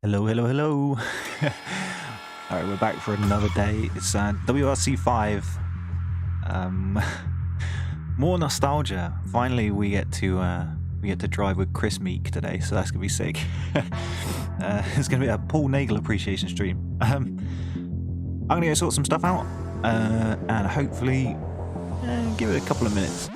Hello, hello, hello. Alright, we're back for another day. It's WRC 5. More nostalgia. Finally we get to drive with Chris Meek today, so that's gonna be sick. It's gonna be a Paul Nagel appreciation stream. I'm gonna go sort some stuff out, and hopefully give it a couple of minutes.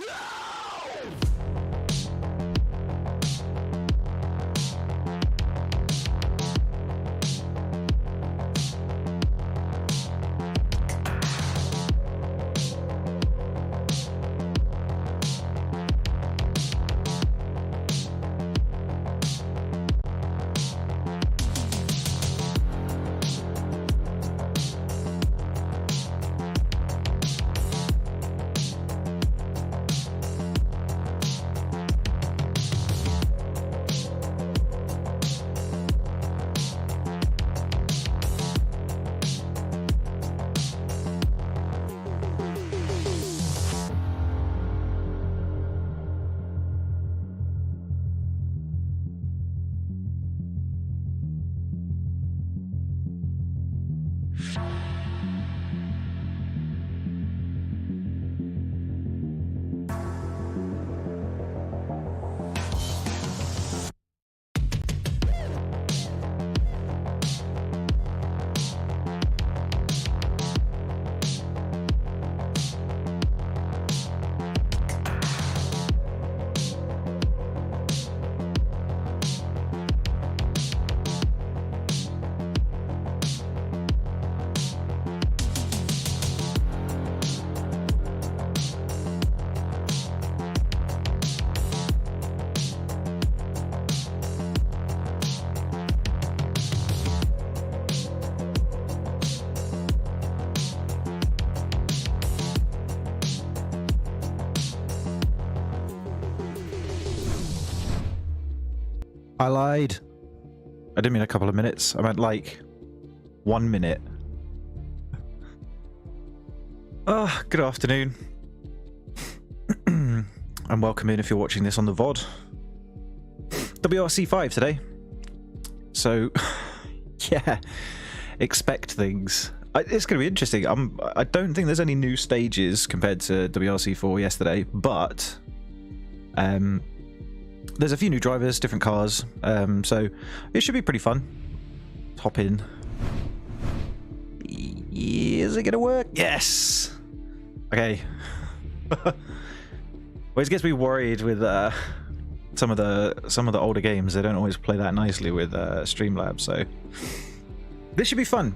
I lied. I didn't mean a couple of minutes. I meant like 1 minute. Oh, good afternoon. And welcome in if you're watching this on the VOD. WRC 5 today. So, yeah, expect things. It's going to be interesting. I don't think there's any new stages compared to WRC 4 yesterday, but there's a few new drivers, different cars, so it should be pretty fun. Let's hop in. Is it gonna work? Yes. Okay. Always gets me worried with some of the older games. They don't always play that nicely with Streamlabs, so this should be fun.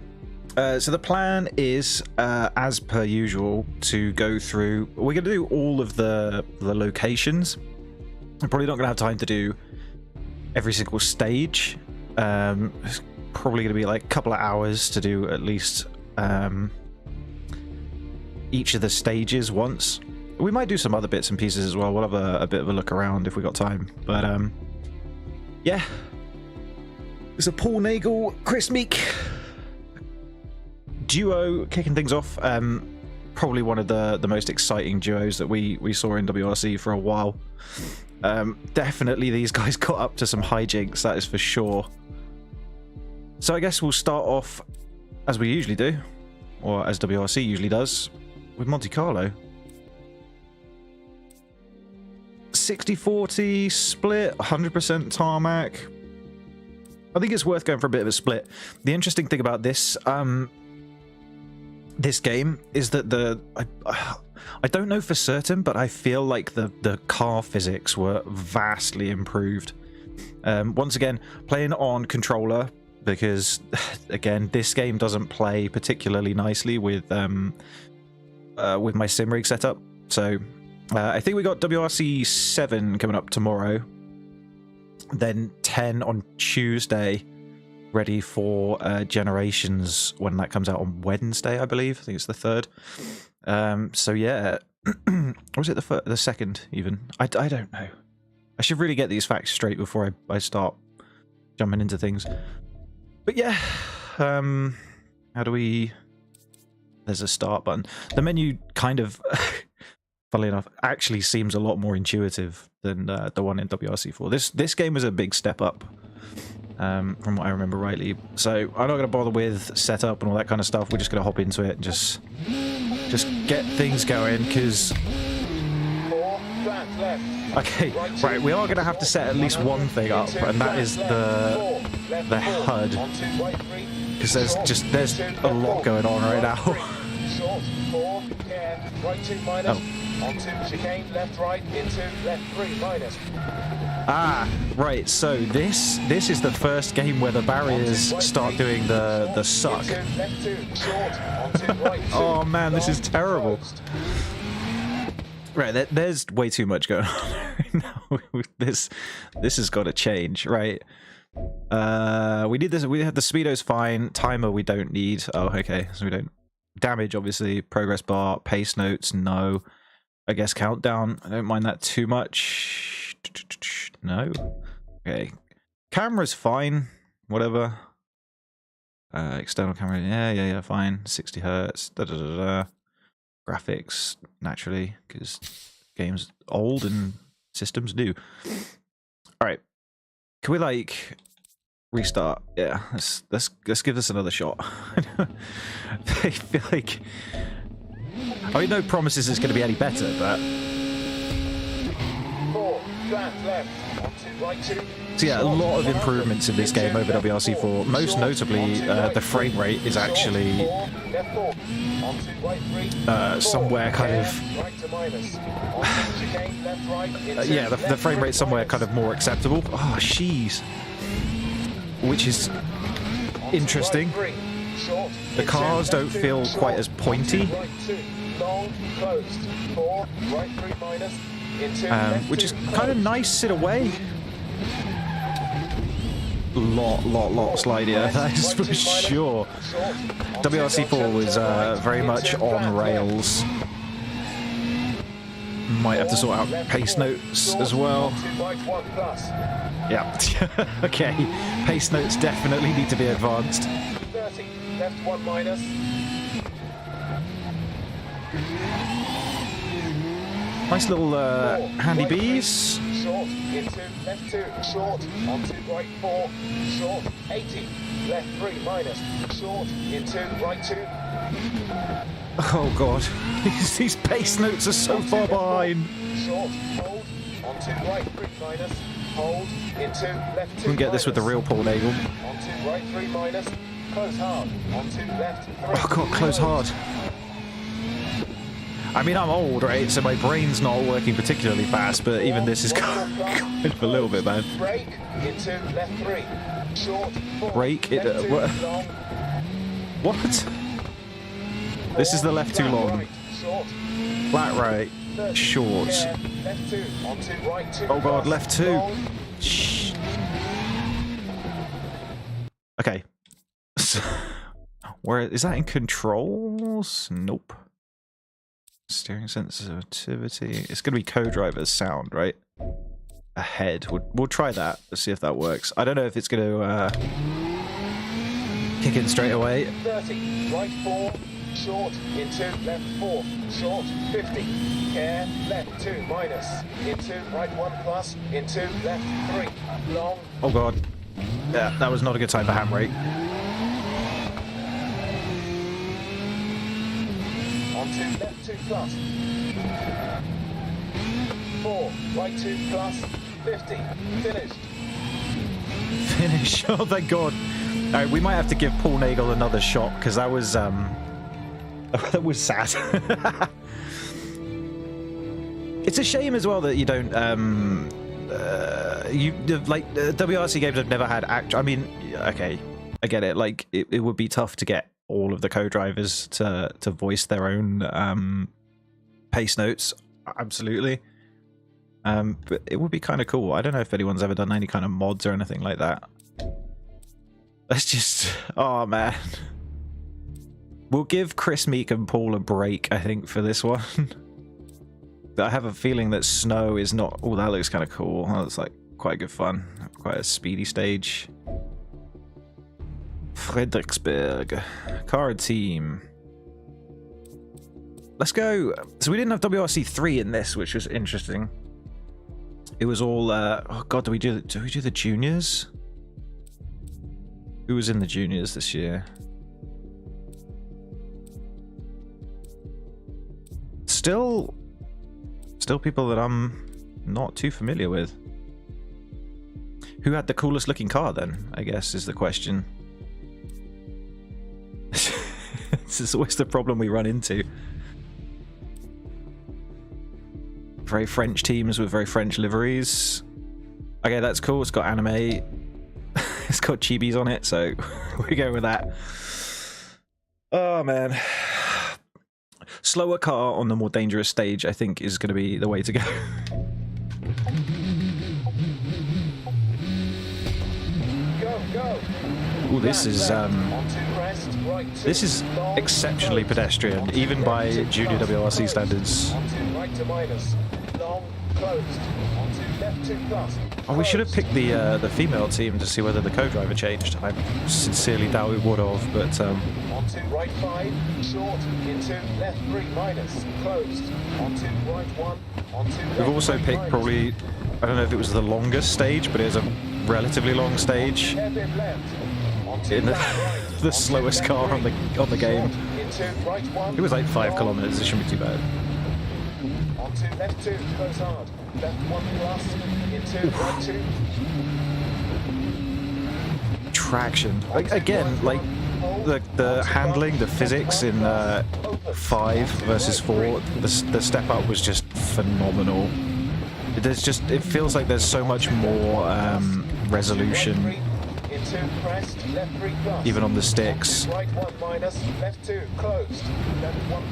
So the plan is, as per usual, to go through. We're gonna do all of the locations. I'm probably not going to have time to do every single stage. It's probably going to be like a couple of hours to do at least each of the stages once. We might do some other bits and pieces as well. We'll have a bit of a look around if we got time. But yeah, it's a Paul Nagel, Chris Meek duo kicking things off. Probably one of the most exciting duos that we saw in WRC for a while. Definitely these guys got up to some hijinks, that is for sure. So I guess we'll start off as we usually do, or as WRC usually does, with Monte Carlo. 60-40 split, 100% tarmac. I think it's worth going for a bit of a split. The interesting thing about this this game is that I don't know for certain, but I feel like the car physics were vastly improved. Once again, playing on controller, because again, this game doesn't play particularly nicely with my sim rig setup. So I think we got WRC 7 coming up tomorrow, then 10 on Tuesday, ready for Generations when that comes out on Wednesday, I believe. I think it's the 3rd. So yeah, or was it the 2nd even? I don't know. I should really get these facts straight before I start jumping into things. But yeah, how do we... There's a start button. The menu kind of, funnily enough, actually seems a lot more intuitive than the one in WRC4. This game was a big step up from what I remember rightly. So I'm not going to bother with setup and all that kind of stuff. We're just going to hop into it and just get things going, because... Okay, right, we are going to have to set at least one thing up, and that is the HUD, because there's a lot going on right now. Oh. Ah, right, so this is the first game where the barriers start doing the suck. Oh man, this is terrible. Right, there's way too much going on right now. This has got to change, right? We need this. We have the speedo's fine. Timer we don't need. Oh, okay. So we don't. Damage, obviously. Progress bar. Pace notes, no. I guess countdown. I don't mind that too much. No. Okay. Camera's fine. Whatever. External camera. Yeah. Fine. 60 hertz. Graphics, naturally, because game's old and systems new. Alright. Can we, like, restart? Yeah, let's give this another shot. I feel like... I mean, no promises it's going to be any better, but... 4, flat left, onto right 2. So yeah, a lot of improvements in this game over WRC4. Most notably, the frame rate is actually somewhere kind of... yeah, the frame rate somewhere kind of more acceptable. Oh, jeez. Which is interesting. The cars don't feel quite as pointy. Which is kind of nice in a way. Lot slidier, that is for sure. WRC4 was very much on rails. Might have to sort out pace notes as well. Yeah. Okay. Pace notes definitely need to be advanced. 30, left 1 minus. Nice little handy bees. Short into left 2, short onto right 4, short 80, left 3 minus, short into right 2. Oh god, these pace notes are so far behind. Short, hold, onto right 3 minus, hold, into left 2. We can get this with the real Paul Nagel. Onto right 3 minus, close hard, onto left 3. Oh god, close hard. I mean, I'm old, right? So my brain's not working particularly fast, but even this is kind of a little bit bad. Brake into left 3. Short. Brake it. What? This is the left too long. Flat right. Short. Oh god, left 2. Okay. Where is that in controls? Nope. Steering sensitivity. It's going to be co-driver's sound, right? Ahead. We'll try that. Let's see if that works. I don't know if it's going to kick in straight away. 30. Right 4. Short. Into left 4. Short. 50. Care. Left 2 minus. Into right 1 plus. Into left 3. Long. Oh god. Yeah, that was not a good time for handbrake. Onto left 2 plus. 4, right 2 plus. 50. Finished. Finish. Oh thank god. Alright, we might have to give Paul Nagel another shot, because that was that was sad. It's a shame as well that you don't WRC games have never had I mean, okay, I get it, like it would be tough to get all of the co-drivers to voice their own pace notes, absolutely. But it would be kind of cool. I don't know if anyone's ever done any kind of mods or anything like that. Let's just... Oh, man. We'll give Chris Meek and Paul a break, I think, for this one. I have a feeling that snow is not... Oh, that looks kind of cool. That's like quite good fun. Quite a speedy stage. Fredericksburg. Car team. Let's go. So we didn't have WRC 3 in this, which was interesting. It was all oh god, do we do the juniors? Who was in the juniors this year? Still people that I'm not too familiar with. Who had the coolest looking car then, I guess, is the question. This is always the problem we run into. Very French teams with very French liveries. Okay, that's cool. It's got anime. It's got chibis on it, so we go with that. Oh, man. Slower car on the more dangerous stage, I think, is going to be the way to go. Ooh, this is exceptionally pedestrian, even by junior WRC standards. Oh, we should have picked the female team to see whether the co-driver changed. I sincerely doubt we would have, but onto right 5, short, into left 3 minus, closed, onto right 1, onto left. We've also picked probably, I don't know if it was the longest stage, but it was a relatively long stage in the slowest car on the game. It was like 5 kilometers. It shouldn't be too bad. Onto left 2, close hard. Left 1 plus, into right 2. Traction. Again, like the handling, the physics in 5 versus 4, the step up was just phenomenal. It feels like there's so much more resolution, even on the sticks. Right 1 minus, left 2, closed, left 1.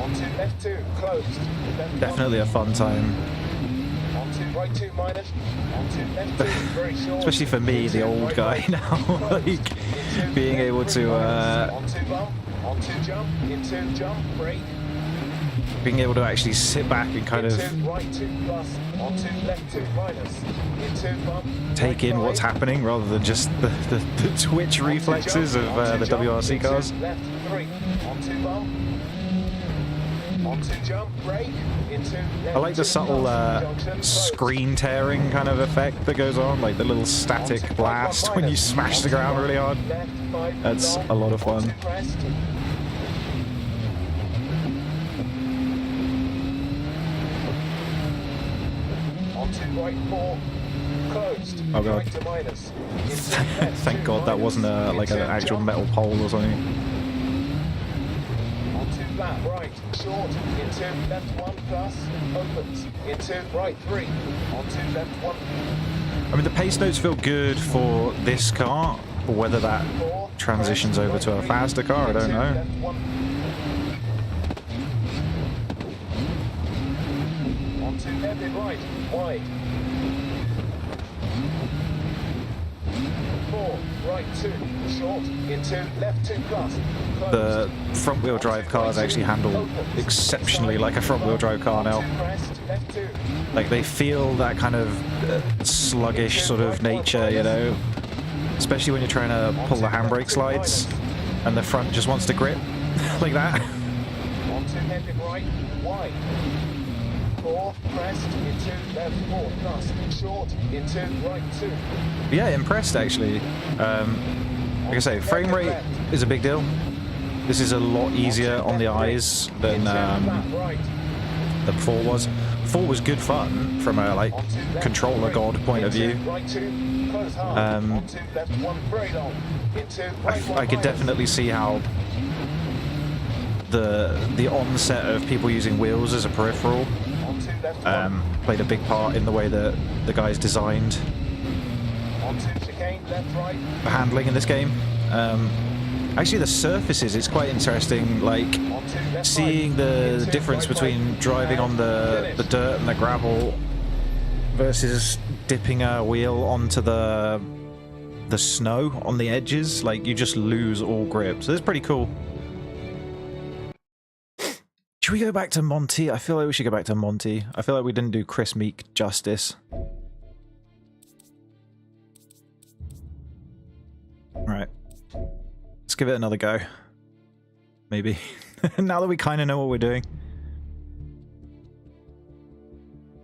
Onto left 2, closed. Left Definitely a fun time. Onto right 2 minus. Onto left 2, very short. Especially for me, the old guy now, like being able to onto bump, onto jump, into jump, brake. Being able to actually sit back and kind of right 2 plus, onto left 2 minus, into bump, take in what's happening rather than just the twitch reflexes of the WRC cars. Left 3, onto bump. Onto jump, brake, into left. I like the subtle screen tearing kind of effect that goes on, like the little static blast when you smash the ground really hard. That's a lot of fun. Onto right 4, closed. Oh god. Right to minus. Thank god that wasn't like an actual metal pole or something. Flat right, short, into left 1 plus, opens, into right 3, onto left 1. I mean, the pace notes feel good for this car, but whether that transitions over to a faster car, I don't know. Onto left and right, wide. 4, right 2, short, into left 2 plus. The front-wheel drive cars actually handle exceptionally like a front-wheel drive car now. Like, they feel that kind of sluggish sort of nature, you know? Especially when you're trying to pull the handbrake slides and the front just wants to grip like that. Onto left and right, wide. 4, pressed, into left 4 plus, short, into right 2. Yeah, impressed actually. Like I say, frame rate is a big deal. This is a lot easier on the eyes than 4 was. 4 was good fun from a like controller god point of view. I could definitely see how the onset of people using wheels as a peripheral played a big part in the way that the guys designed the handling in this game. Actually, the surfaces, it's quite interesting, like seeing the difference between driving on the dirt and the gravel versus dipping a wheel onto the snow on the edges. Like, you just lose all grip. So it's pretty cool. Should we go back to Monty? I feel like we should go back to Monty. I feel like we didn't do Chris Meek justice. Right. Let's give it another go. Maybe. Now that we kind of know what we're doing.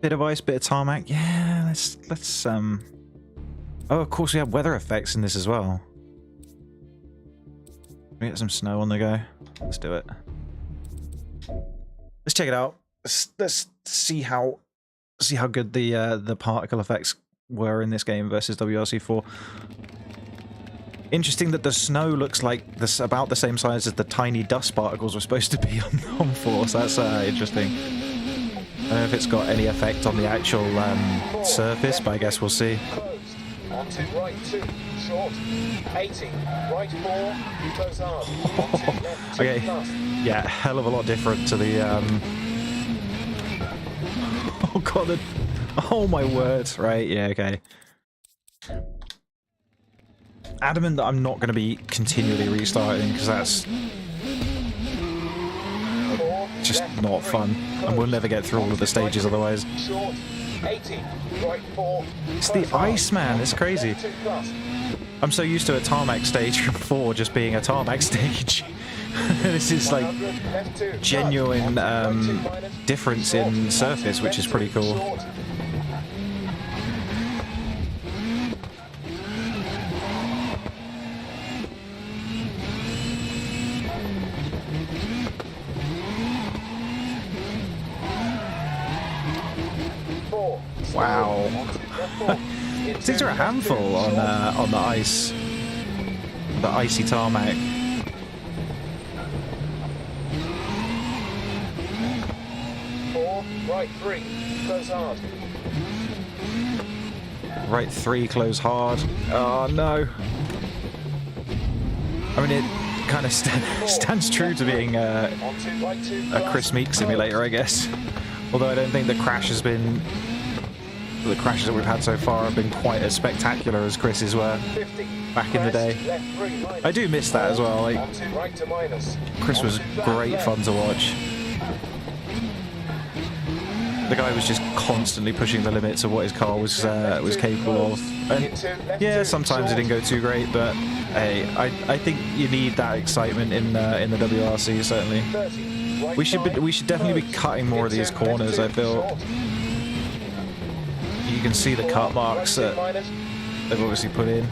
Bit of ice, bit of tarmac. Yeah, let's oh, of course we have weather effects in this as well. We get some snow on the go. Let's do it. Let's check it out. Let's see how good the particle effects were in this game versus WRC4. Interesting that the snow looks like this about the same size as the tiny dust particles were supposed to be on 4. So that's interesting. I don't know if it's got any effect on the actual surface, but I guess we'll see. Onto right 2, short, 80, right 4, close hard, onto left 2 Okay, plus. yeah, hell of a lot different to the oh god, oh my word, right, yeah, okay. Adamant that I'm not going to be continually restarting, because that's just not fun, and we'll never get through all of the stages otherwise. Short, 80, right 4, It's the ice, man, it's crazy. left 2 plus. I'm so used to a tarmac stage from 4 just being a tarmac stage. This is like 100, left 2 plus. genuine Right 2 minus, difference short, in surface, which is pretty cool. short. Four, Wow. onto left 4, into These are a left 2, handful on short. the ice, the icy tarmac. Four, right 3, close hard. Right 3, close hard. Oh no. I mean, it kind of stands true to being a Onto right 2 Chris plus. Meek simulator, I guess. Although I don't think the crashes that we've had so far have been quite as spectacular as Chris's were 50, back in the day. crest, left 3 minus. I do miss that as well. Like, Onto right to minus. Chris was Onto great left. fun to watch. The guy was just constantly pushing the limits of what his car was capable of. And Into left yeah, 2, sometimes it short. didn't go too great, but hey, I think you need that excitement in the WRC certainly. 30, right We should definitely be close. cutting more of these Into corners. I left 2, feel short. you can see the cut marks Right 2 that minus. they've obviously put in.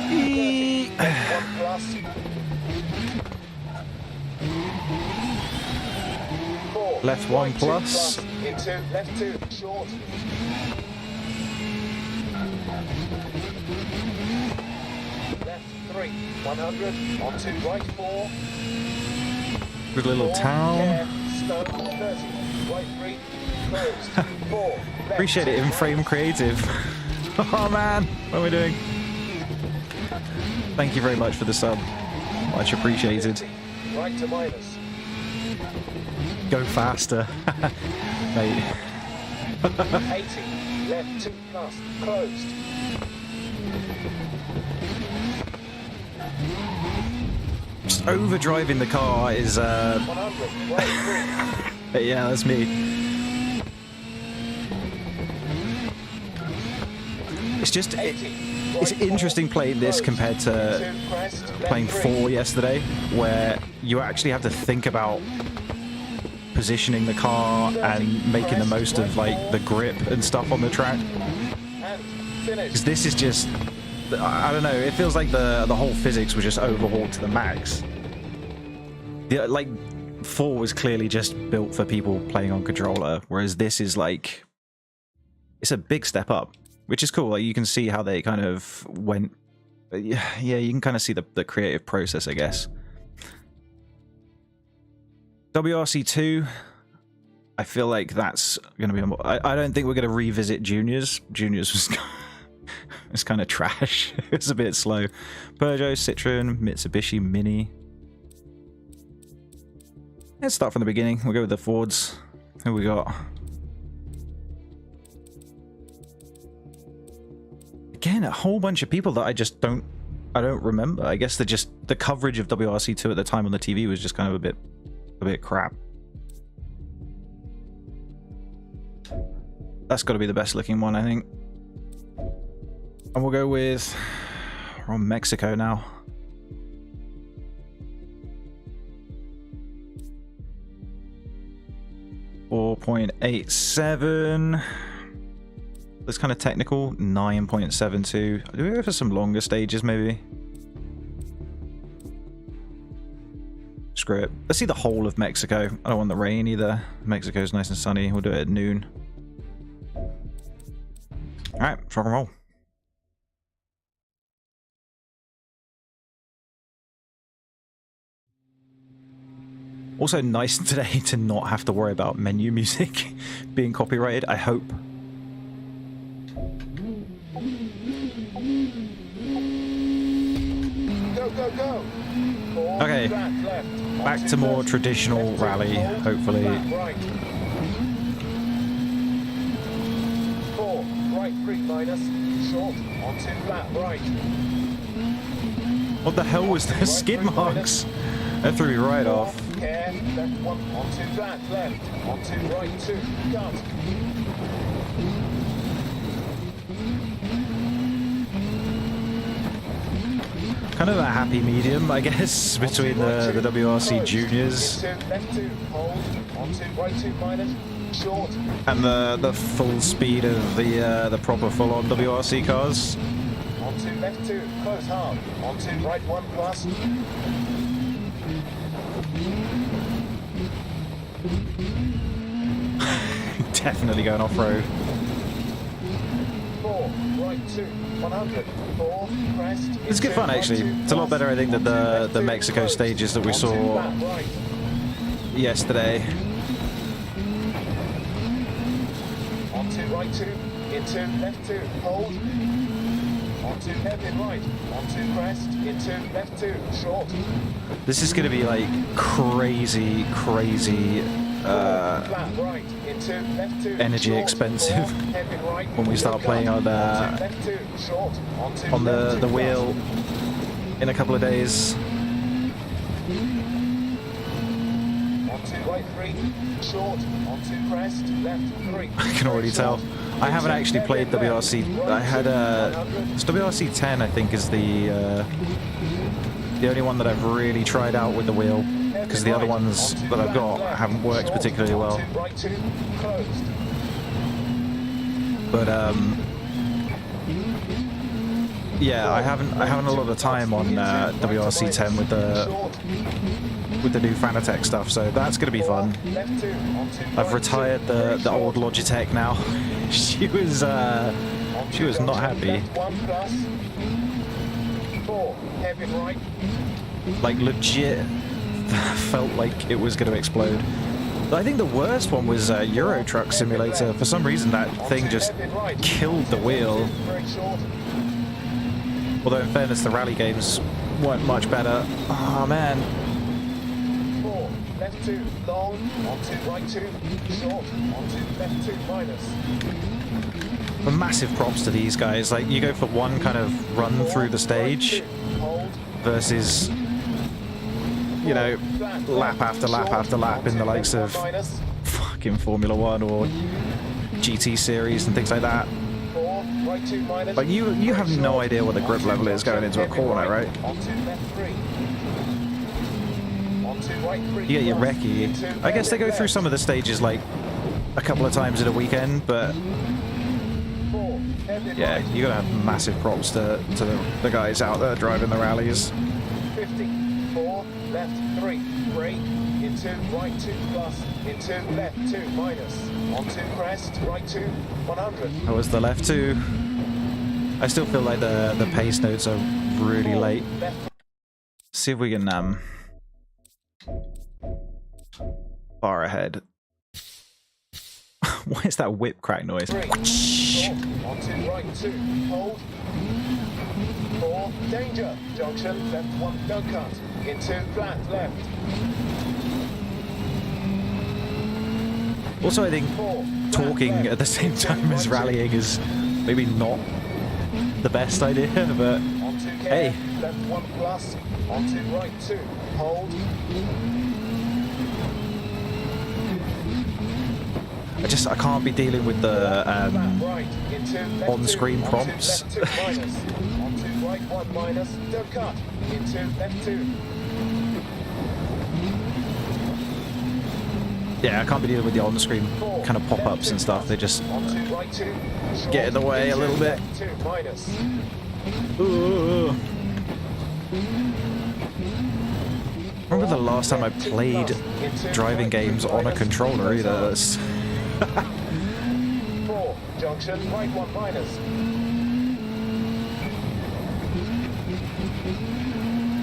30, left 1 plus. 4, Left 1 right 2 plus. Into left 2, short. Left 3, 100, onto right 4. Good little 4, town. care, snow, 30, right 3, closed. 4, left Appreciate it 2, in frame creative. Oh man, what are we doing? Thank you very much for the sub. Much appreciated. 50, right to minus. Go faster. Mate. 80, left 2 plus, closed. Just overdriving the car is 100, right 3. yeah, that's me. It's just it's interesting playing this compared to playing 4 yesterday, where you actually have to think about positioning the car and making the most of like the grip and stuff on the track. Because this is just, I don't know, it feels like the whole physics was just overhauled to the max. Like 4 was clearly just built for people playing on controller, whereas this is like, it's a big step up, which is cool. Like you can see how they kind of went, yeah, you can kind of see the creative process, I guess. WRC 2, I feel like that's going to be... I don't think we're going to revisit Juniors. Juniors was it's kind of trash. It's a bit slow. Peugeot, Citroen, Mitsubishi Mini. Let's start from the beginning. We'll go with the Fords. Who we got? Again, a whole bunch of people that I don't remember. I guess the coverage of WRC 2 at the time on the TV was just kind of a bit crap. That's got to be the best looking one, I think. And we'll go with... We're on Mexico now. Or 4.87. That's kind of technical. 9.72. Do we go for some longer stages, maybe? Screw it. Let's see the whole of Mexico. I don't want the rain either. Mexico's nice and sunny. We'll do it at noon. Alright, let's rock and roll. Also nice today to not have to worry about menu music being copyrighted, I hope. Go, go, go. Okay, back to more traditional rally, hopefully. Right. 4, right 3 minus, short, onto flat right. What the hell was the skid marks? That threw me right off. Care, left 1, onto flat left, onto right 2, cut. Kind of a happy medium, I guess, between the WRC Juniors Left 2, hold, onto right 2 minus, short. and the full speed of the proper full-on WRC cars. Onto left 2, close hard, onto right 1 plus. Definitely going off-road. 4, right 2, 100, 4, crest. It's good fun, actually. It's a lot better, I think, than the Mexico stages that we saw yesterday. Onto right 2, into left 2, hold. Onto hairpin right, onto crest, into left 2, short. This is going to be like crazy Flat right, into left 2, energy short, expensive 4, hairpin right, when we start playing on onto left 2, short, onto on left 2 the wheel in a couple of days. Onto right 3, short, onto crest, left 3. I can already tell. I haven't actually played WRC. I had it's WRC 10, I think, is the only one that I've really tried out with the wheel, because the other ones that I've got haven't worked particularly well. Right 2, closed. But yeah, I haven't a lot of time on WRC 10 with the new Fanatec stuff, so that's going to be fun. I've retired the old Logitech now. She was not happy. Like legit felt like it was going to explode. I think the worst one was Euro Truck Simulator. For some reason that thing just killed the wheel. Although in fairness the rally games weren't much better. Oh man. Left 2, long, onto right 2, short, onto left 2, minus. But massive props to these guys. Like, you go for one kind of run through the stage versus, you know, lap after lap after lap in the likes of fucking Formula 1 or GT Series and things like that. Like, you have no idea what the grip level is going into a corner, right? You get your recce. I guess they go through some of the stages like a couple of times in a weekend, but yeah, you gotta have massive props to the guys out there driving the rallies. 54, left 3, brake, into right 2 plus, into left 2 minus, onto crest, right 2, 100. That was the left 2. I still feel like the pace notes are really late. See if we can far ahead. What is that whip crack noise? Onto right 2, hold. 4, danger, junction, left 1, don't cut, into flat left. Also, I think talking at the same time as rallying is maybe not the best idea, but hey. Left 1 plus, onto right 2, hold. I can't be dealing with the on-screen prompts. Onto right 1 minus, don't cut, into left 2. Yeah, I can't be dealing with the on-screen kind of pop-ups and stuff. They just get in the way a little bit. Ooh. Remember the last time I played driving games on a controller either. That's 4, junction, right 1 minus.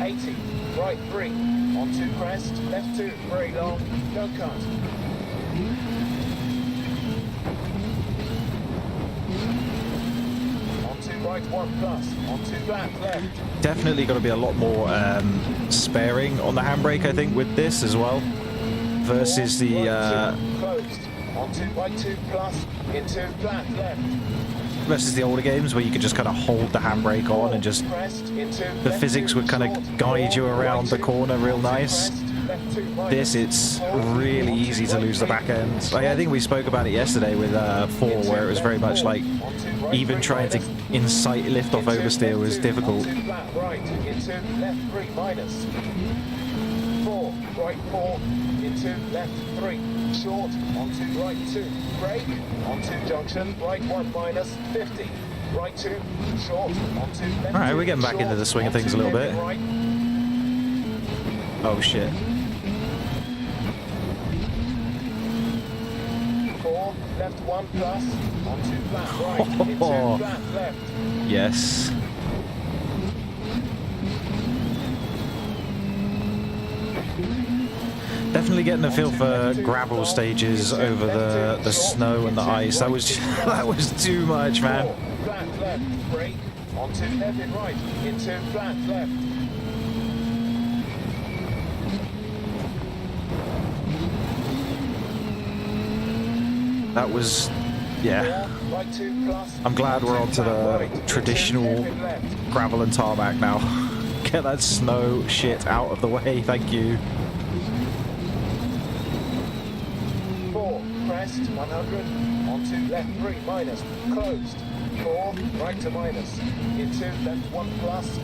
80, right 3, on 2 crest, left 2, very long, no cut. On 2 right 1 plus, on 2 back left. definitely got to be a lot more sparing on the handbrake, I think, with this as well, versus the closed, on 2 right 2 plus, into back left. versus the older games where you could just kind of hold the handbrake on and just the physics would kind of guide you around the corner real nice. This, it's really easy to lose the back end. I think we spoke about it yesterday with 4, where it was very much like even trying to incite lift off oversteer was difficult. Right into left 3 minus. 4 right 4 into left 3 short onto right 2 brake onto junction right 1 minus 50 right 2 short onto left. All right, we're getting back into the swing of things a little bit. Oh shit. 4 left 1 plus onto flat right into flat left. Yes. Definitely getting a feel for gravel stages over the snow and the ice. That was that was too much, man. Flat left, brake onto heavy right into flat left. That was, yeah. I'm glad we're onto the traditional gravel and tarmac now. Get that snow shit out of the way, thank you. 4 crest 100 onto left 3 minus closed. 4 right to minus into left 1 plus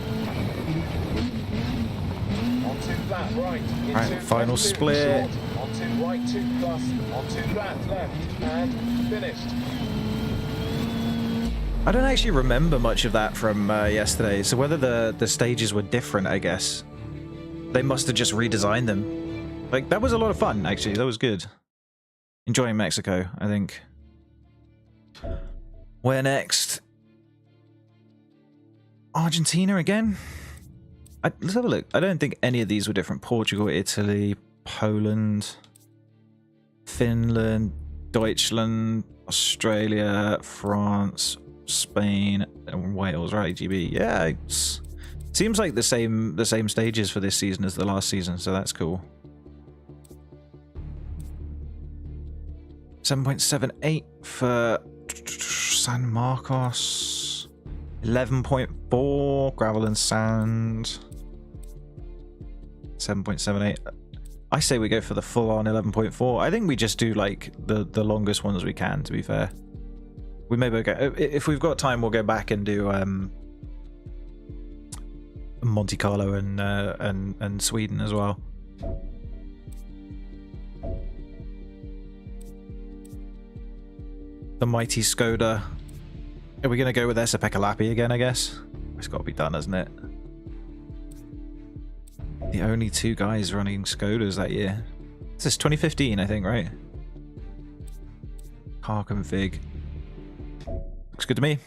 onto flat right into Right, final left 2 split. short, onto right 2 plus onto flat left and finished. I don't actually remember much of that from yesterday, so whether the stages were different, I guess. They must have just redesigned them. Like, that was a lot of fun, actually. That was good. Enjoying Mexico, I think. Where next? Argentina again? Let's have a look. I don't think any of these were different. Portugal, Italy, Poland, Finland, Deutschland, Australia, France, Spain, and Wales, right? GB. Yeah, it seems like the same stages for this season as the last season, so that's cool. 7.78 for San Marcos. 11.4 gravel and sand. 7.78. I say we go for the full-on 11.4. I think we just do like the longest ones we can, to be fair. We maybe go, if we've got time, we'll go back and do Monte Carlo and Sweden as well. The mighty Skoda. Are we going to go with Esa-Pekka Lappi again, I guess? It's got to be done, hasn't it? The only 2 guys running Skodas that year. This is 2015, I think, right? Car config. Looks good to me.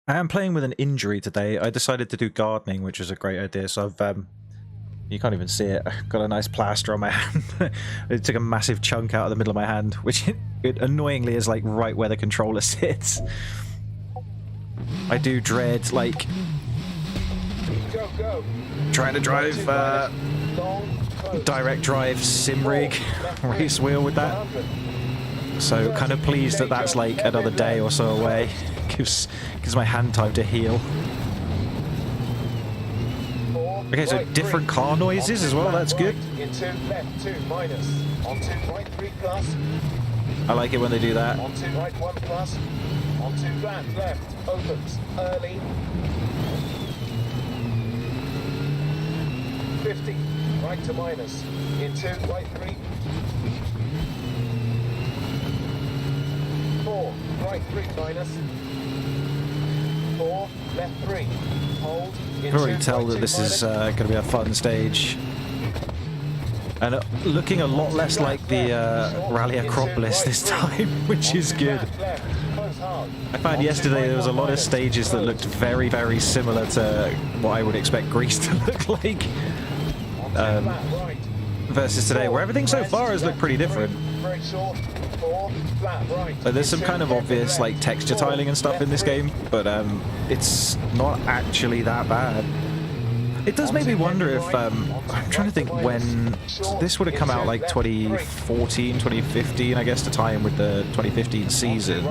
I am playing with an injury today. I decided to do gardening, which was a great idea. So I've, you can't even see it. I've got a nice plaster on my hand. It took a massive chunk out of the middle of my hand, which it annoyingly is like right where the controller sits. I do dread like trying to drive direct drive sim rig race wheel with that. So kind of pleased that that's like another day or so away. Gives my hand time to heal. Okay, so different car noises as well, that's good. Into left 2 minus, onto right 3 plus. I like it when they do that. Onto right 1 plus, onto flat left, opens, early. 50, right to minus. Into right 3. 4, right 3 minus. 4, left 3. Hold. I can already tell that this is going to be a fun stage. And looking a lot less like the Rally Acropolis this time, which is good. I found yesterday there was a lot of stages that looked very, very similar to what I would expect Greece to look like. Versus today, where everything so far has looked pretty different. There's some kind of obvious like texture tiling and stuff in this game, but it's not actually that bad. It does make me wonder if, I'm trying to think when this would have come out, like 2014, 2015, I guess, to tie in with the 2015 season.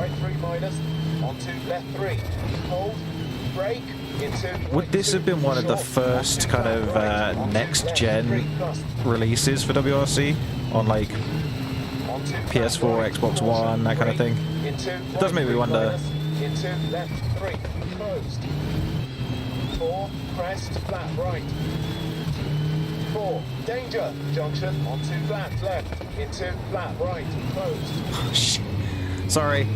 Would this have been one of the first kind of next-gen releases for WRC on like PS4, Xbox One, that kind of thing? It does make me wonder. 4, crest, flat right. 4, danger, junction, onto flat left, into flat right, closed. Sorry.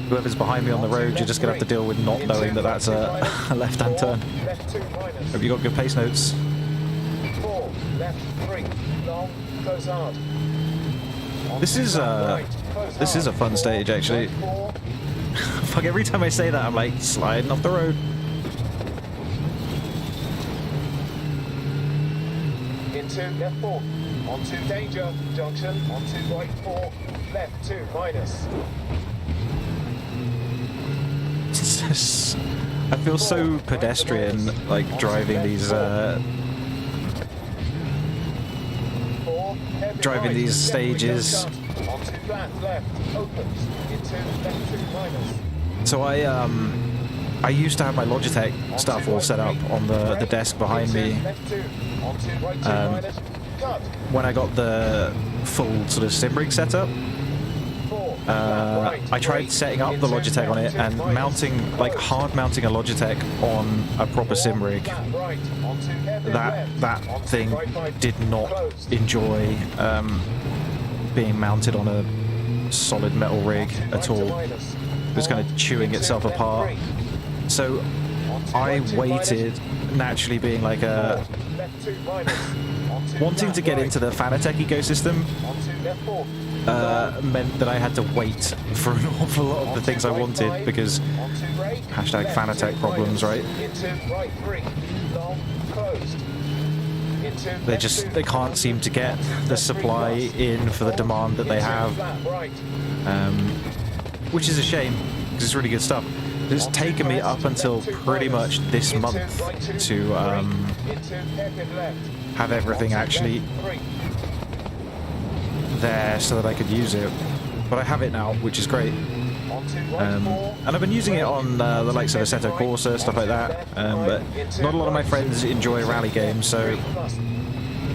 Whoever's behind me on the road, you're just going to have to deal with not knowing that that's a left-hand turn. Left 2 minus. Have you got good pace notes? 4, left 3, long, close hard. This is a fun stage, actually. Fuck, every time I say that, I'm like sliding off the road. Into left 4, onto danger, junction, onto right 4, left 2 minus. I feel so pedestrian, like driving these stages. So I used to have my Logitech stuff all set up on the desk behind me. When I got the full sort of sim rig setup, I tried setting up the Logitech on it and mounting, like hard mounting a Logitech on a proper sim rig. That thing did not enjoy being mounted on a solid metal rig at all. It was kind of chewing itself apart. So I waited, naturally being like a wanting to get into the Fanatec ecosystem meant that I had to wait for an awful lot of the things I wanted because hashtag Fanatec problems, right? They can't seem to get the supply in for the demand that they have, which is a shame because it's really good stuff. It's taken me up until pretty much this month to have everything actually there so that I could use it. But I have it now, which is great. And I've been using it on the likes of Assetto Corsa, stuff like that. But not a lot of my friends enjoy rally games, so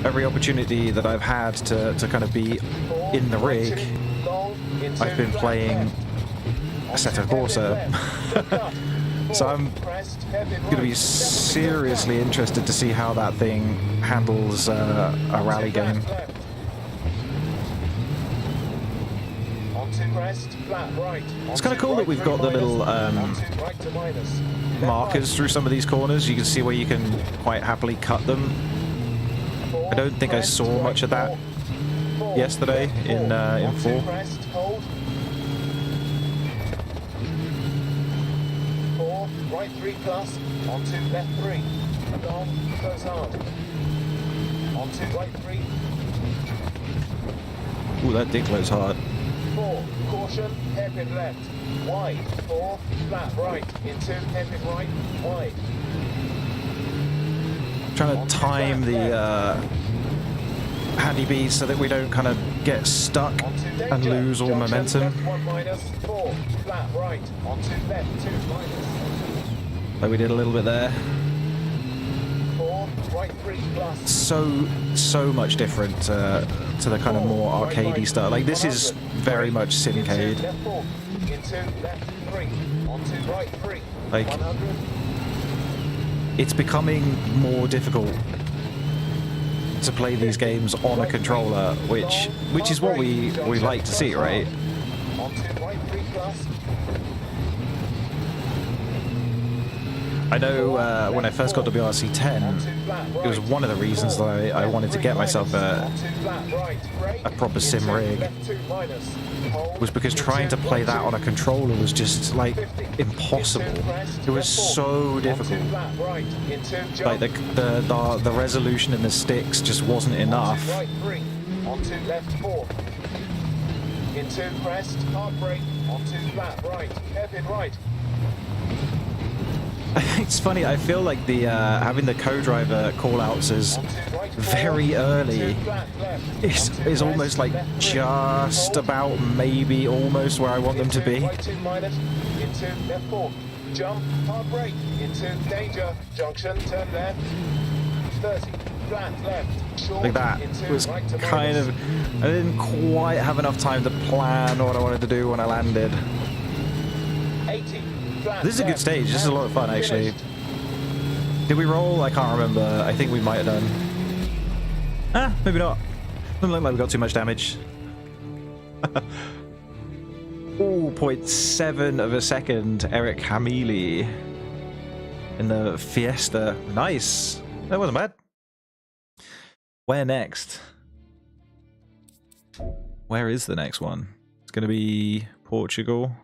every opportunity that I've had to kind of be in the rig, I've been playing Assetto Corsa. So I'm going to be seriously interested to see how that thing handles a rally game. It's kind of cool that we've got the little markers through some of these corners. You can see where you can quite happily cut them. I don't think I saw much of that yesterday in 4. Right 3 plus, onto left 3, long, close hard, onto right 3. Ooh, that did close hard. 4, caution, hairpin left, wide, 4, flat right, into hairpin right, wide. Trying to time the handy bees so that we don't kind of get stuck and lose all momentum. 1 minus, 4, flat right, onto left 2 minus. Like we did a little bit there. 4, right 3 plus. So much different to the kind of more arcadey stuff. Like this is very much Simcade. Like it's becoming more difficult to play these games on a controller, which is what we like to see, right? I know when I first got WRC 10, it was one of the reasons that I wanted to get myself a proper sim rig, was because trying to play that on a controller was just like impossible. It was so difficult. Like the resolution in the sticks just wasn't enough. Onto left 4. Into crest, hard brake, onto flat right, hairpin right. It's funny, I feel like the having the co-driver call-outs as very early is almost like just about maybe almost where I want them to be. Into left 4, jump, hard brake, into danger, junction, turn left, 30, flat left, short, like that was kind of, I didn't quite have enough time to plan what I wanted to do when I landed. 80. This is a good stage. This is a lot of fun, actually. Did we roll? I can't remember. I think we might have done. Ah, maybe not. Doesn't look like we got too much damage. Oh, 0.7 of a second, Eric Hamili in the Fiesta. Nice. That wasn't bad. Where next? Where is the next one? It's going to be Portugal.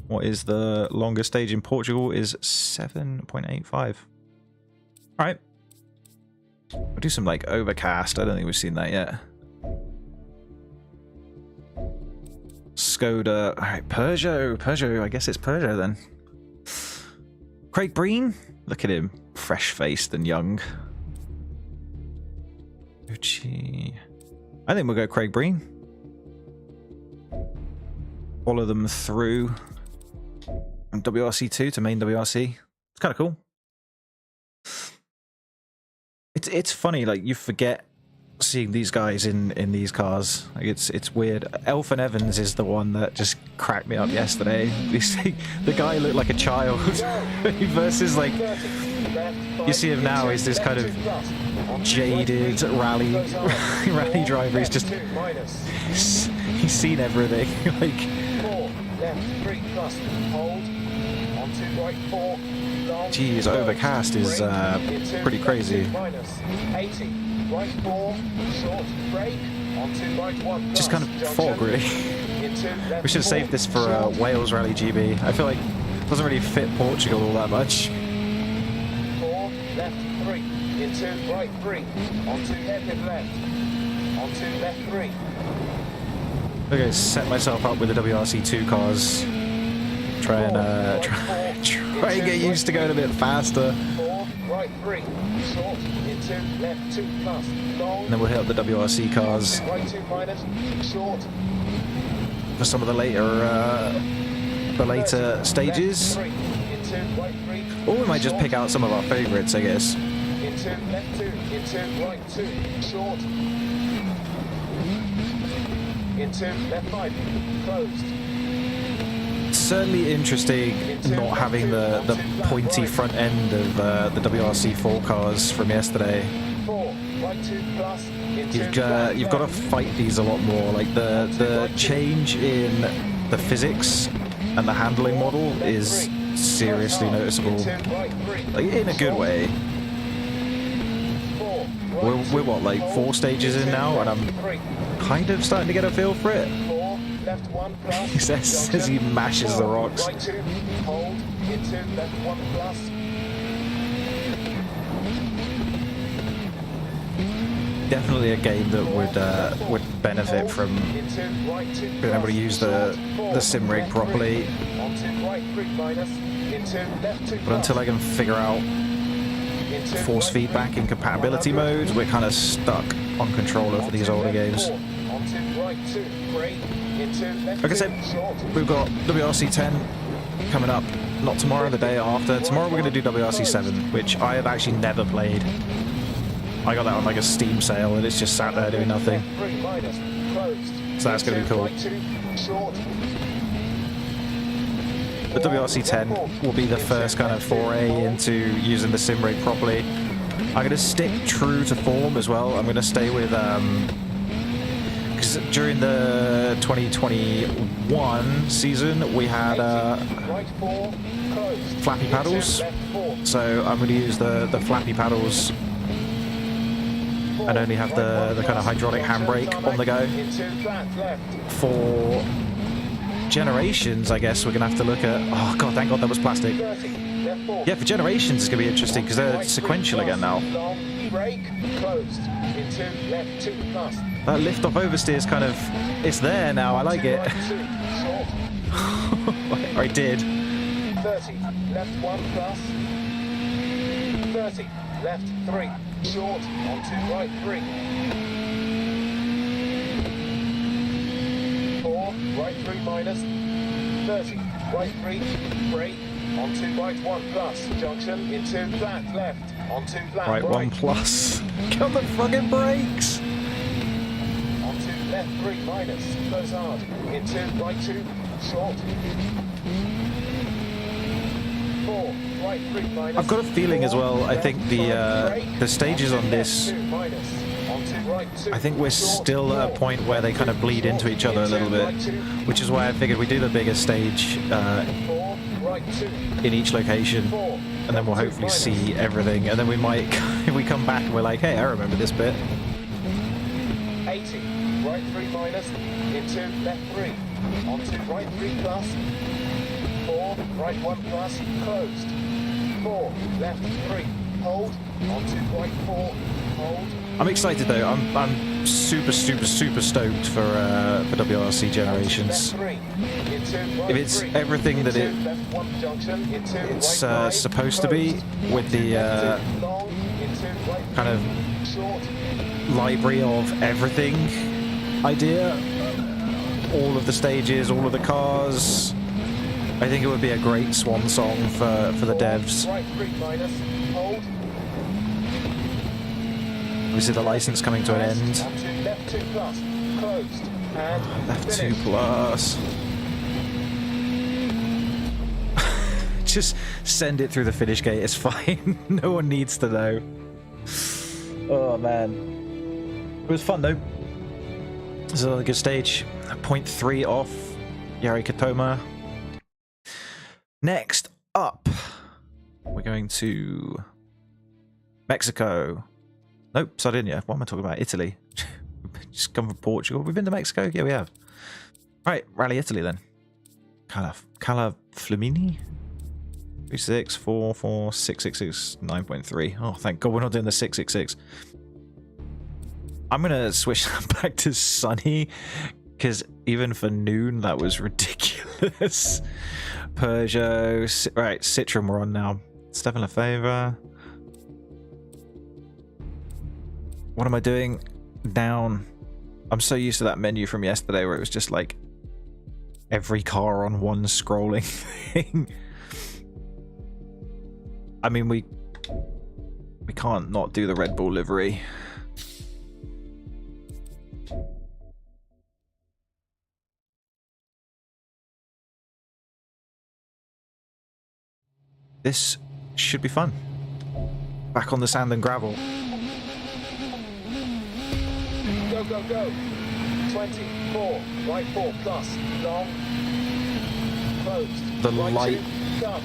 What is the longest stage in Portugal? Is 7.85. Alright. We'll do some like overcast. I don't think we've seen that yet. Skoda. Alright, Peugeot. I guess it's Peugeot then. Craig Breen. Look at him. Fresh-faced and young. Gucci. I think we'll go Craig Breen. Follow them through. From WRC2 to main WRC. It's kind of cool. It's funny, like you forget seeing these guys in these cars. Like it's weird. Elfyn Evans is the one that just cracked me up yesterday. The guy looked like a child versus like you see him now. He's this kind of jaded rally driver. He's just he's seen everything. Like left 3 plus hold onto right 4 long, geez, overcast is pretty crazy. minus 80 right 4 short brake onto right 1 Just kind of fog really. We should have saved this for Wales Rally GB. I feel like it doesn't really fit Portugal all that much. 4 left 3 into right 3 onto hairpin left onto left 3. Okay, set myself up with the WRC2 cars. Try and get used to going a bit faster. 4 right 3 short into left 2 plus long. And then we'll hit up the WRC cars Right 2 minus short. for some of the later stages. Into right 3. Or we might just pick out some of our favourites, I guess. Into left 2 into right 2 short. Into left 5 closed. Certainly interesting not having the pointy front end of the WRC4 cars from yesterday. 4 right 2 plus. You've got to fight these a lot more. Like the change in the physics and the handling model is seriously noticeable. Like in a good way. We're what, like 4 stages in now, and I'm kind of starting to get a feel for it. Left 1 plus. He says as he mashes the rocks. Right 2 hold into left 1 plus. Definitely a game that would benefit from being able to use the sim rig properly. But until I can figure out force feedback in compatibility modes, we're kind of stuck on controller for these older games. Like I said, we've got WRC 10 coming up, not tomorrow, the day after. Tomorrow we're going to do WRC 7, which I have actually never played. I got that on like a Steam sale and it's just sat there doing nothing. So that's going to be cool. But WRC 10 will be the first kind of foray into using the sim rig properly. I'm going to stick true to form as well. I'm going to stay with... because during the 2021 season, we had flappy paddles. So I'm going to use the flappy paddles and only have the kind of hydraulic handbrake on the go. For Generations, I guess we're going to have to look at... Oh, God, thank God that was plastic. Yeah, for Generations, it's going to be interesting because they're sequential again now. That lift-off oversteer is kind of... It's there now, I like it. I did. 30, left 1 plus. 30, left 3. Short, onto right 3. 4, right 3 minus. 30, right 3, brake, onto right 1 plus. Junction, into flat left, onto flat right. 1 plus. Get on the fucking brakes! Onto left 3 minus, close hard, into right 2, short. 4, right 3 minus. I've got a feeling as well, I think the stages on this... I think we're still at a point where they kind of bleed into each other a little bit, which is why I figured we do the bigger stage in each location, and then we'll hopefully see everything, and then we might, if we come back and we're like, hey, I remember this bit. 80, right 3 minus, into left 3, onto right 3 plus, 4, right 1 plus, closed, 4, left 3, hold, onto right 4, hold. I'm excited though. I'm super stoked for WRC Generations. If it's everything that it's supposed to be, with the kind of library of everything idea, all of the stages, all of the cars, I think it would be a great swan song for the devs. Obviously the license coming to an end. Left 2 plus, closed, and left 2 plus. Just send it through the finish gate, it's fine. No one needs to know. Oh man. It was fun though. It was another good stage. 0.3 off Yarikatoma. Next up, we're going to Mexico. Nope, Sardinia. What am I talking about? Italy. Just come from Portugal. We've been to Mexico? Yeah, we have. Right, Rally Italy then. Cala Flamini? 36, 44, 666, 9.3. Oh, thank God we're not doing the 666. I'm going to switch back to sunny, because even for noon, that was ridiculous. Peugeot. Right, Citroen we're on now. Stefan Lefebvre. What am I doing? Down. I'm so used to that menu from yesterday where it was just like every car on one scrolling thing. I mean, we can't not do the Red Bull livery. This should be fun. Back on the sand and gravel. Go, go, go. 24, right 4 plus, long, closed. The right light, 2, cut,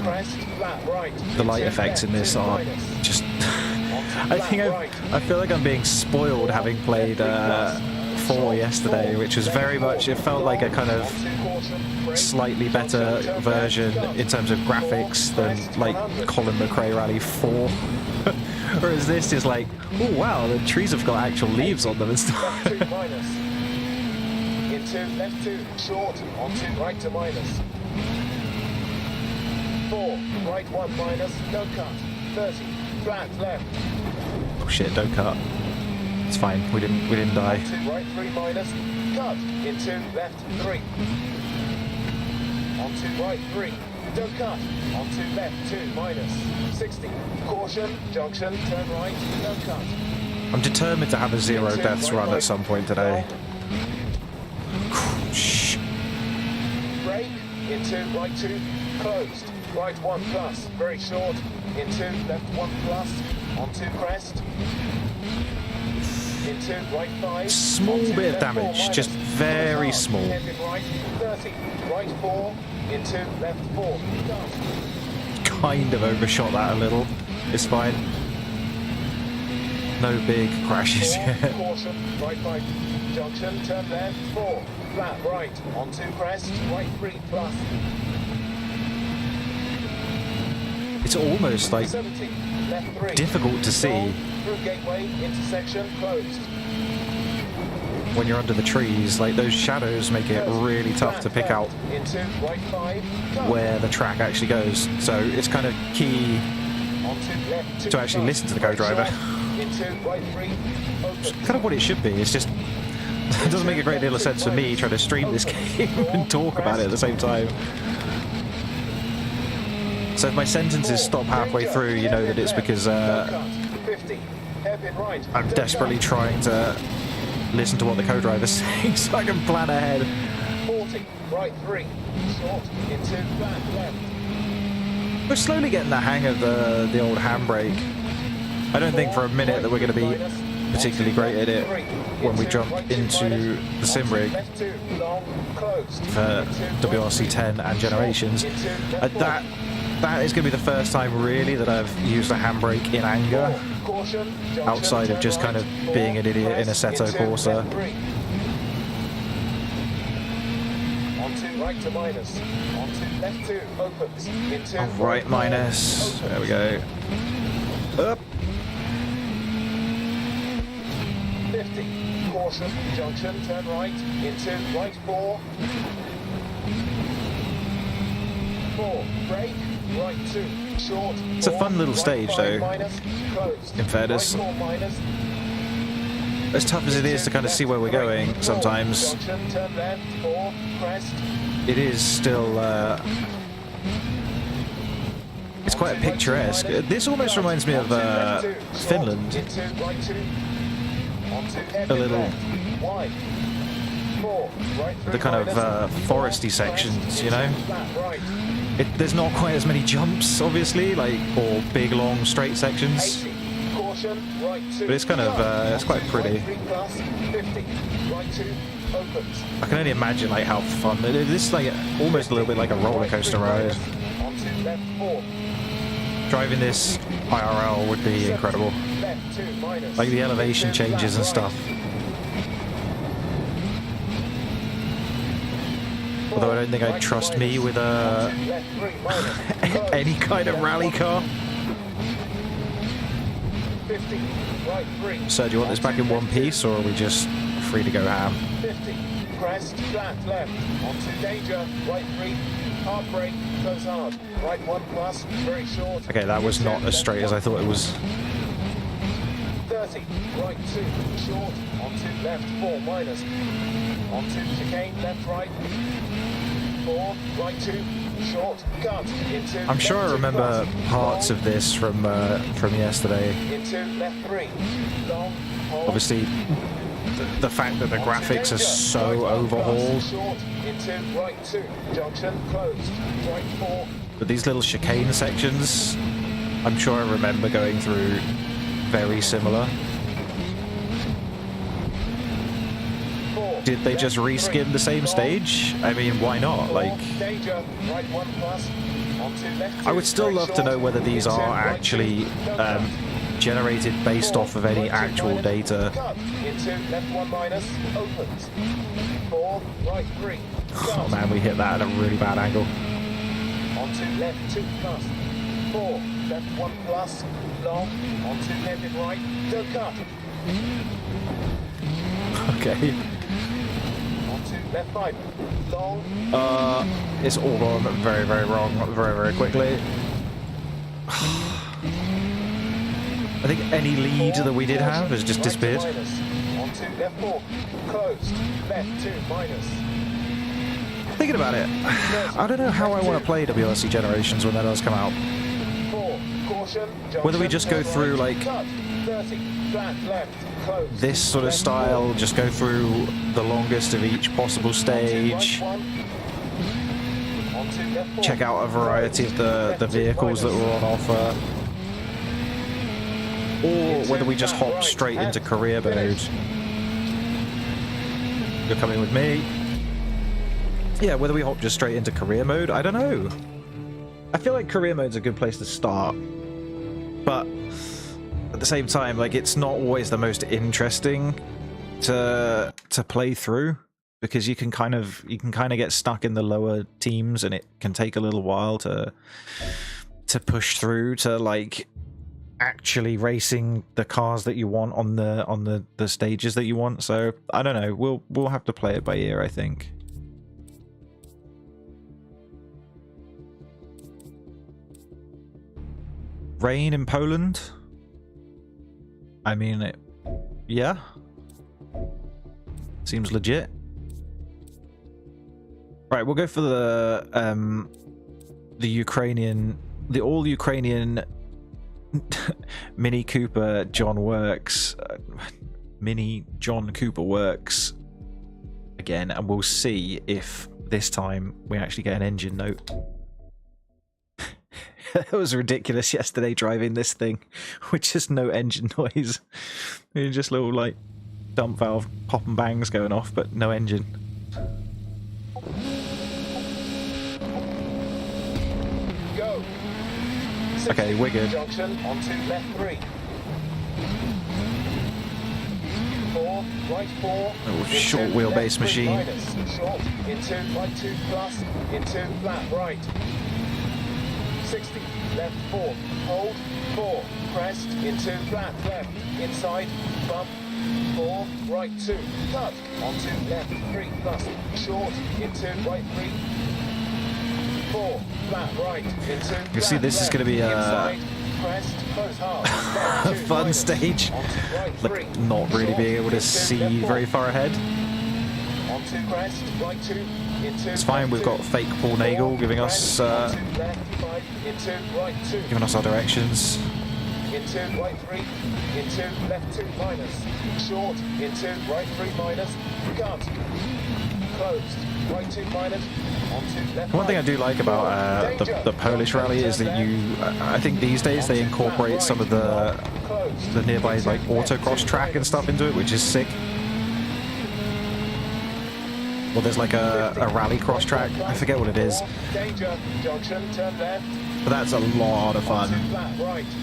pressed, flat, right. the light effects in this are just. I think I feel like I'm being spoiled having played 4 yesterday, which was very much. It felt like a kind of slightly better version in terms of graphics than like Colin McRae Rally 4. Whereas this is like, oh wow, the trees have got actual leaves on them and stuff. Left 2 minus. Into left 2, short, onto right to minus. 4, right 1 minus, no cut. 30, flat left. Oh shit, don't cut. It's fine, we didn't die. Onto right 3 minus, cut. Into left 3. Onto right 3. Don't cut. Onto left 2 minus. 60. Caution. Junction. Turn right. Don't cut. I'm determined to have a 0 deaths run at some point today. Shh. Brake. Into right 2. Closed. Right 1 plus. Very short. Into left 1 plus. onto crest. Into right 5. Small onto bit of left 4 damage, minus. just very small. Hairpin right 30. Right 4. Into left 4. Start. Kind of overshot that a little. It's fine. No big crashes 4, yet. caution, right 5. Junction, turn left 4. Flat right. Onto crest. Right 3 plus. It's almost like 70. Left 3. difficult to see Long, through gateway. Intersection closed. when you're under the trees. Like those shadows make it really tough to pick out Into right 5. Cut. where the track actually goes. So it's kind of key Onto left 2 to actually listen to the co-driver. Into right 3. Open. Kind of what it should be. It's just it doesn't make a great deal of sense for me trying to stream this game and talk about it at the same time. So if my sentences stop halfway through, you know that it's because 50. Hairpin right. I'm desperately trying to listen to what the co-driver's saying so I can plan ahead. 40. Right 3. Short. Into flat left. We're slowly getting the hang of the old handbrake. I don't think for a minute that we're going to be particularly great at it when we jump into the sim rig Left 2. Long. Closed. for WRC 10 and Generations. That is going to be the first time really that I've used a handbrake in anger, Caution. outside of just kind of being an idiot in Assetto Corsa. Onto right to minus. Onto left 2. Opens. Into Right minus. There we go. Up. 50. Caution. Junction. Turn right. Into right 4. 4. Brake. Right 2. Short. It's a fun little stage, though, in fairness. Right 4 minus. As tough as it is to kind of see where we're going sometimes, Junction. Turn left. 4. Crest. it is still it's quite picturesque. This almost reminds me of Finland. Into right 2. Onto A little. Wide. 4. Right 3 The kind of foresty sections, you know. Flat right. There's not quite as many jumps, obviously, like, or big long straight sections, 80. Caution. Right 2. but it's kind of it's quite pretty. Right 3 plus. 50. Right 2. Opens. I can only imagine like how fun it is. This is like almost a little bit like a roller coaster ride. Onto left 4. Driving this IRL would be incredible. Left 2 minus. Like the elevation changes and stuff. Although I don't think I'd trust me with Left 3 minus. any kind of rally car. 50. Right 3. So do you want this back in one piece, or are we just free to go ham? 50. Crest. Flat left. Onto danger. Right 3. Hard brake. Close hard. Right 1 plus. Very short. Okay, that was not as straight as I thought it was. 30. Right 2. Short. Onto left 4 minus. Onto chicane. Left right. 4. Right 2. Short. Cut. Into I'm sure left I 2 remember plus. parts of this from yesterday. Into left 3. Long. Hold. Obviously, the fact that the Onto graphics are danger. so Right 1 plus. overhauled. Short. Into right 2. Junction. Closed. Right 4. But these little chicane sections, I'm sure I remember going through very similar. 4. Did they just Left reskin 3. the same Long. stage? I mean, why not? 4. Like, Danger. Right 1 plus. Onto left 2. I would still Very love to short. know whether these Into are right 2. actually No cut. generated based off of any actual data. Cut. Into left 1 minus. Opens. 4. Right 3. Oh man, we hit that at a really bad angle. Onto left 2 plus. 4. Left 1 plus. Long. Onto hairpin right. Don't cut. Okay. Onto left 5. Long. It's all gone very, very wrong, very, very quickly. I think any lead that we did have has just disappeared. Onto left 4. Closed. Left 2 minus. Thinking about it, I don't know how I want to play WRC Generations when that does come out. 4. Caution. Whether we just go through, like, Cut. 30. Flat left. Closed. this sort of style, just go through the longest of each possible stage, check out a variety of the vehicles that were on offer. or whether we just hop straight into career mode. You're coming with me. Yeah, whether we hop just straight into career mode, I don't know. I feel like career mode's a good place to start, but at the same time, like, it's not always the most interesting to play through, because you can kind of get stuck in the lower teams, and it can take a little while to push through to like actually racing the cars that you want on the stages that you want. So I don't know, we'll have to play it by ear, I think. Rain in Poland? I mean, yeah. Seems legit. Right, we'll go for the all Ukrainian Mini Cooper John Works, Mini John Cooper Works again, and we'll see if this time we actually get an engine note. It was ridiculous yesterday driving this thing with just no engine noise. Just little like dump valve pop and bangs going off, but no engine. Go. Okay, we're good. Junction onto left 3. 4, right 4. Oh, short wheelbase machine. Minus, short, into right 2 plus, into flat right. 60, left 4, hold, 4, crest, into flat left, inside, bump, 4, right 2, cut, onto left 3 plus, short, into right 3, 4, flat right, into flat You see, this is going to be inside, crest, close half, a fun stage. Like, not really being able to see very far ahead. Onto crest, right 2, into it's fine, we've got fake Paul Nagel giving us into right 2. giving us our directions. Into right 3, into left 2 minus, short, into right 3 minus, cut, closed, right 2 minus, onto left. One thing I do like about the Polish rally is that I think these days they incorporate some of the nearby like autocross track and stuff into it, which is sick. Well, there's like a rally cross track. I forget what it is. But that's a lot of fun.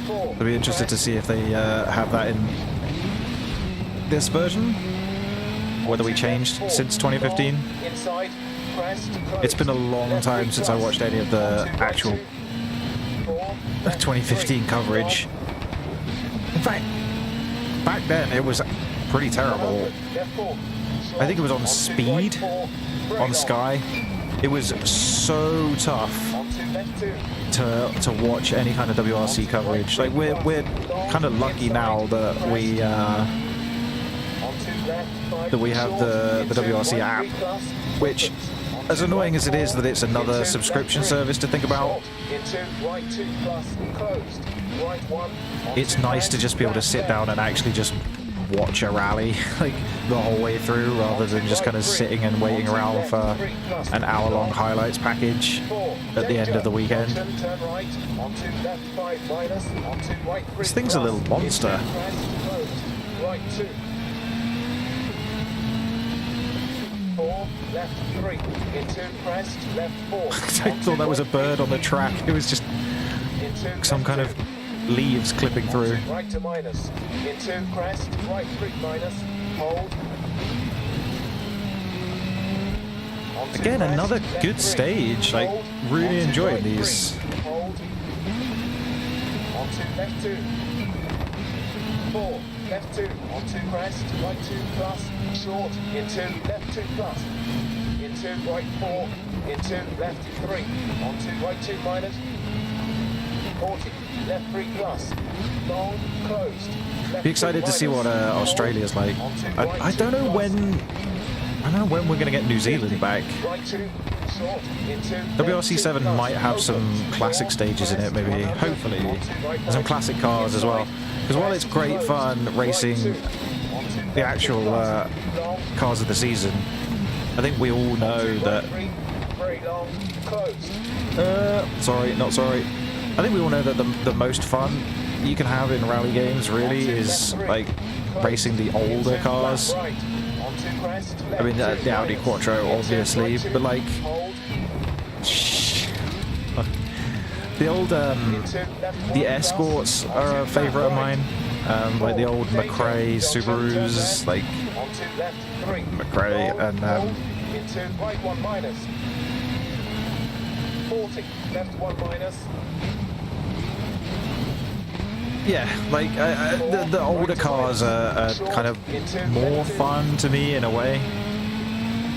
I'll be interested to see if they have that in this version. Whether we changed since 2015. It's been a long time since I watched any of the actual 2015 coverage. In fact, back then it was pretty terrible. I think it was on Speed, on Sky. It was so tough to watch any kind of WRC coverage. Like, we're kind of lucky now that we have the WRC app, which, as annoying as it is that it's another subscription service to think about, it's nice to just be able to sit down and actually just watch a rally like the whole way through, rather than just kind of sitting and waiting around for an hour-long highlights package at the end of the weekend. This thing's a little monster. Left 3, into crest, left 4. I thought that was a bird on the track. It was just some kind of leaves clipping through. Right to minus, into crest, right 3 minus, hold. Again, another good stage. Like, really enjoying these. Hold. Onto left 2. 4, left 2, onto crest, right 2 plus, short, into left 2 plus, into right 4, into left 3, onto right 2 minus, 40, left 3 plus, long, closed. Be excited to see what Australia's like. I don't know when we're going to get New Zealand back. WRC 7 might have some classic stages in it, maybe, hopefully, and some classic cars as well. Because while it's great fun racing the actual cars of the season, I think we all know that... sorry, not sorry. I think we all know that the most fun you can have in rally games really is like racing the older cars. I mean, the Audi Quattro, obviously, but like the old the Escorts are a favorite of mine. Like the old McRae Subarus, like McRae and into right 1 minus. 40, left 1 minus. yeah, like the older cars are kind of more fun to me in a way.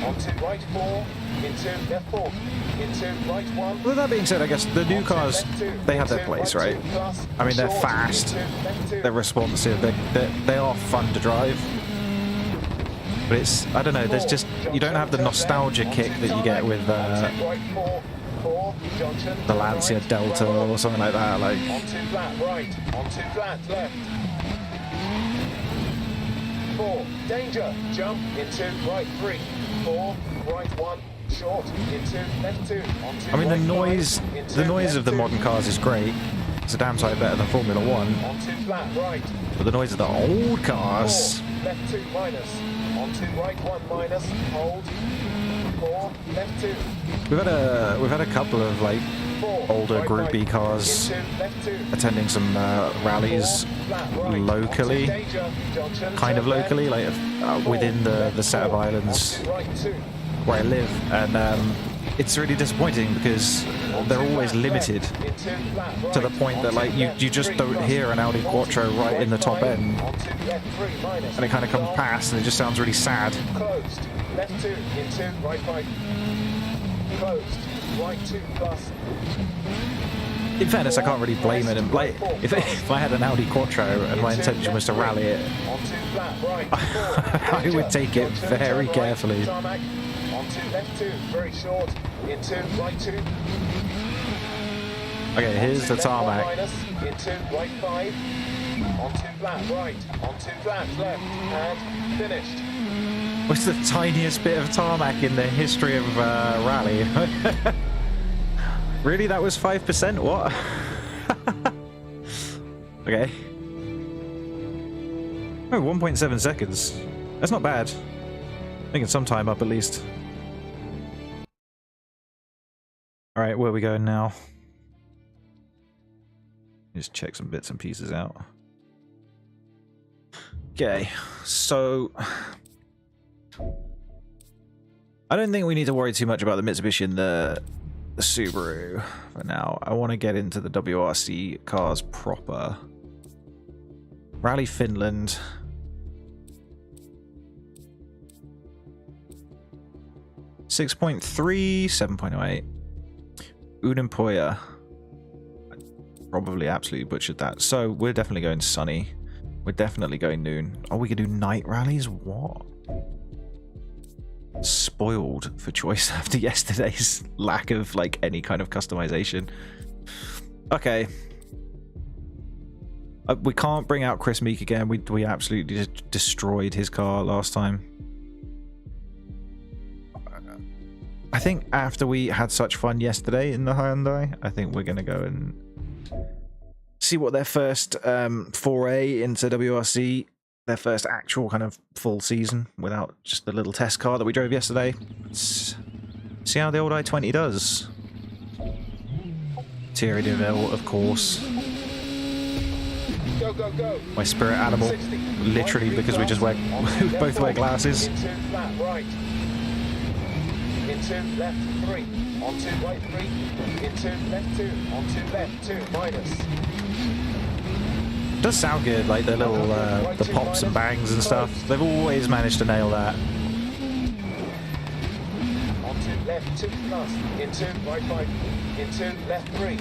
Onto right 4, into left 4, into right 1. With that being said, I guess the new cars, they have their place, right? I mean, they're fast, they're responsive, they are fun to drive. But it's, I don't know, there's just, you don't have the nostalgia kick that you get with the Lancia Delta or something like that. Like, onto flat right, onto flat left. 4, danger, jump into right 3, 4, right 1, short, into left 2, onto I mean, right the noise of the modern cars is great. It's a damn sight better than Formula 1. onto flat right, But the noise of the old cars, 4, left 2 minus, onto right 1 minus, hold, 4, left 2, we've had a couple of like 4, older right, Group right, B cars into left 2, attending some rallies 4, flat right, locally, onto danger, junction, kind of turn left, locally, like within the set of islands onto right 2, where I live, and it's really disappointing because they're always limited into flat right, to the point that like you just don't hear an Audi Quattro right in the top end, onto left 3 minus, and it kind of comes past and it just sounds really sad. closed, left 2, into right 5, closed, right 2 plus, In fairness, I can't really blame it. And like, if I had an Audi Quattro and my intention was to rally it, onto flat right, 4, I would take it junction, very turn right, carefully. tarmac, onto left 2, very short, into right 2, Okay, here's the left 1 tarmac. minus, into right 5, onto flat right, onto flat left, and finished. What's the tiniest bit of tarmac in the history of rally? Really, that was 5%? What? Okay. Oh, 1.7 seconds. That's not bad. Making some time up at least. Alright, where are we going now? Just check some bits and pieces out. Okay, so I don't think we need to worry too much about the Mitsubishi and the Subaru for now. I want to get into the WRC cars proper. Rally Finland. .3, 7.08. Udempoja. Probably absolutely butchered that. So we're definitely going sunny. We're definitely going noon. Oh, we can do night rallies? What? Spoiled for choice after yesterday's lack of like any kind of customization. Okay. We can't bring out Chris Meek again. We absolutely just destroyed his car last time. I think after we had such fun yesterday in the Hyundai, I think we're going to go and see what their first foray into WRC, their first actual kind of full season without just the little test car that we drove yesterday. Let's see how the old i20 does. Thierry Deville, of course. Go, go, go. My spirit animal, 60, literally because we just wear, we both wear glasses. Into flat right. Into left 3. Onto right 3. Into left 2. Onto left 2 minus. It does sound good, like the little the pops and bangs and stuff. They've always managed to nail that. Onto left 2 plus. Into right 5. Into left 3.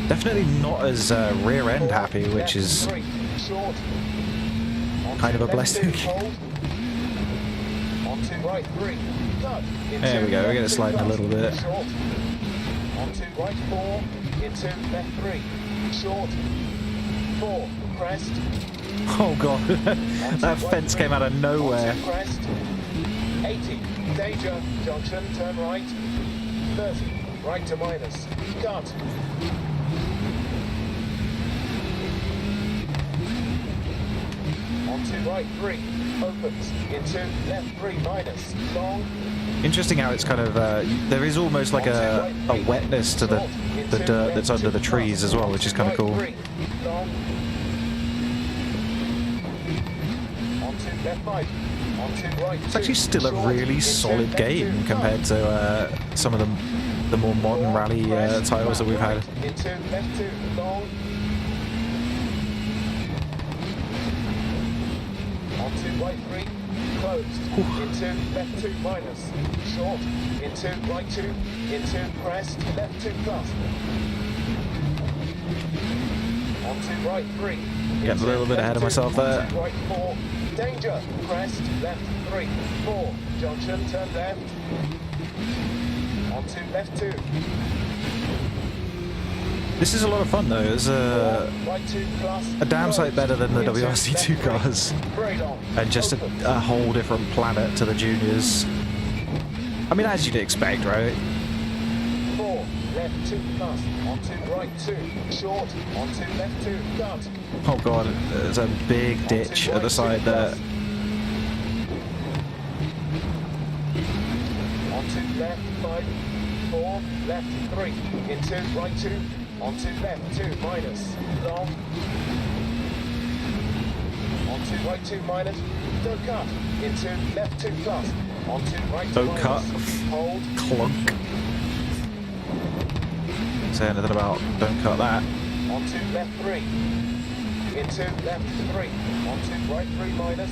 Definitely not as rear end happy, which is short. kind of a blessing. Onto right 3. There we go, we're going to slide a little bit. Short. Onto right 4. Into left 3. Short. 4. Crest. Oh god, that fence came out of nowhere. Onto crest. 80. Danger. Junction. Turn right. 30. Right to minus. Cut. onto right 3, opens, into left 3 minus, long, Interesting how it's kind of there is almost like a wetness to the dirt that's under the trees as well, which is kind of cool. Long, onto left 5, onto right 2, It's actually still a really solid game compared to some of the more modern rally titles that we've had. Into left 2, long, onto right 3, closed, into left 2 minus, short, into right 2, into crest, left 2 plus, onto right 3, Getting a little bit ahead of myself there. onto right 4, danger, crest, left 3, 4, junction, turn left, onto left 2, This is a lot of fun though. It's right 2 plus, a damn sight better than the WRC2 cars, and just a whole different planet to the juniors. I mean, as you'd expect, right? 4, left 2 plus, onto right 2, short, onto left 2, cut. Oh god, there's a big ditch at the side there. Onto left 5, 4, left 3, into right 2, onto left 2 minus, long, onto right 2 minus, don't cut, into left 2 plus, onto right 2 Don't minus, cut. hold, Clunk. Say anything about don't cut that. onto left 3, into left 3, onto right 3 minus,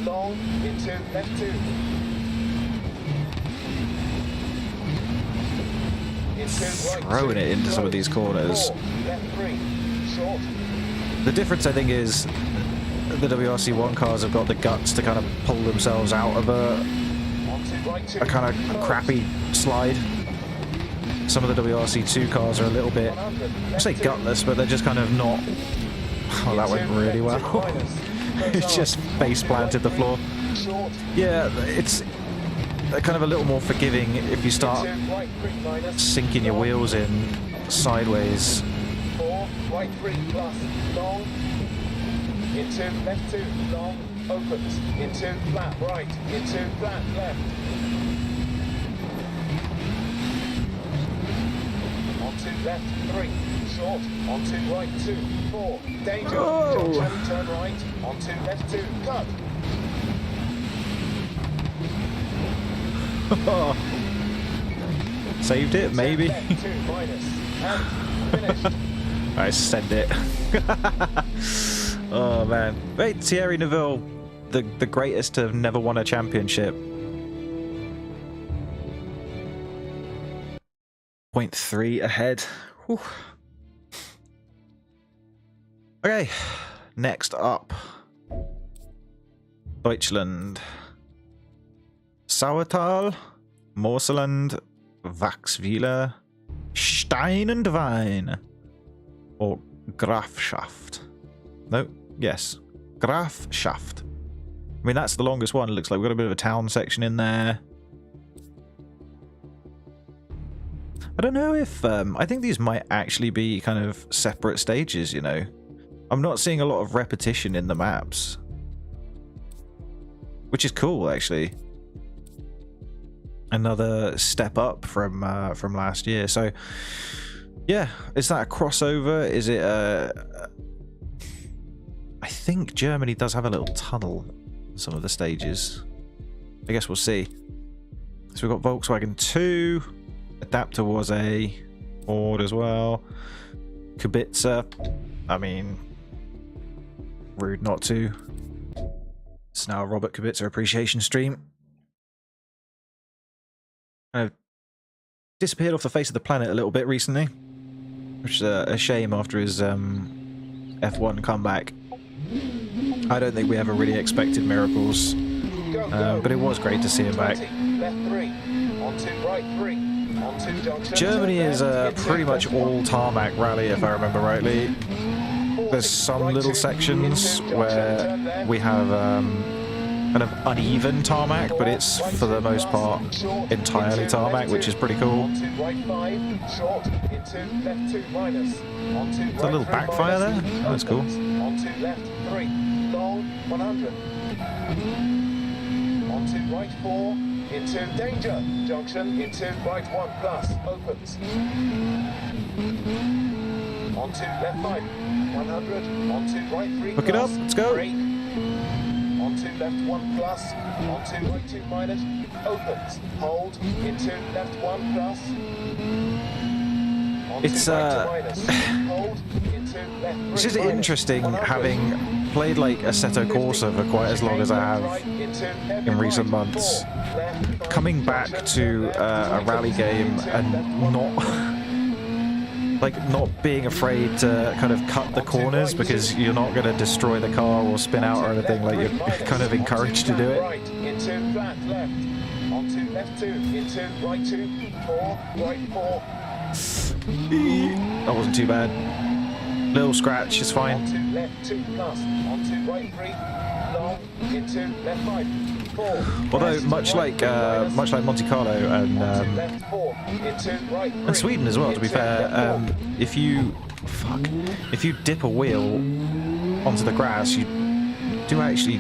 long, into left 2, into right Throwing 2, it into some of these corners. 4, left 3, short, The difference, I think, is the WRC1 cars have got the guts to kind of pull themselves out of a onto right 2, kind of crappy slide. Some of the WRC2 cars are a little bit, I say gutless, but they're just kind of not. Oh, that went really well. It just face planted the floor. short, Yeah, it's kind of a little more forgiving if you start into right 3 minus, sinking your wheels in sideways. 4, right 3 plus, long, into left 2, long, opens, into flat right, into flat left, onto left 3, short, onto right 2, 4, danger, Oh. junction, turn right, onto left 2, cut, Saved it, maybe. left 2 minus, and finished. I send it. Oh man. Wait, Thierry Neuville, the greatest to have never won a championship. 0.3 ahead. Whew. Okay, next up. Deutschland. Sauertal, Moselland, Wachsweiler, Stein und Wein. Or Grafschaft. No, yes. Grafschaft. I mean, that's the longest one. It looks like we've got a bit of a town section in there. I don't know if... I think these might actually be kind of separate stages, you know. I'm not seeing a lot of repetition in the maps. Which is cool, actually. Another step up from last year. So, yeah. Is that a crossover? Is it I think Germany does have a little tunnel in some of the stages. I guess we'll see. So we've got Volkswagen 2. Adapter was a Ford as well. Kubica. I mean, rude not to. It's now a Robert Kubica appreciation stream. Kind of disappeared off the face of the planet a little bit recently, which is a shame after his F1 comeback. I don't think we ever really expected miracles, but it was great to see him back. Germany is pretty much all tarmac rally, if I remember rightly. There's some little sections where we have kind of uneven tarmac, but it's for the most part entirely tarmac, which is pretty cool. There's a little backfire there. Oh, that's cool. 100. Onto right 4, into danger, junction, into right 1 plus, opens. Onto left 5, 100, onto right 3 Hook plus, it up, let's go. brake. Onto left 1 plus, onto right 2 minus, opens, hold, into left 1 plus. Onto It's right 2 minus, hold, into left 3 it's just minus, interesting 100. having played like Assetto Corsa for quite as long as I have in recent months, coming back to a rally game and not being afraid to kind of cut the corners because you're not going to destroy the car or spin out or anything. Like, you're kind of encouraged to do it. Right into flat left, onto left 2, into right 2, 4, right 4. That wasn't too bad. Little scratch, it's fine. Onto left 2 plus, onto right 3, long, into left 5, 4. Although much like Monte Carlo and left 4, into right 3, and Sweden as well, to be fair, if you dip a wheel onto the grass, you do actually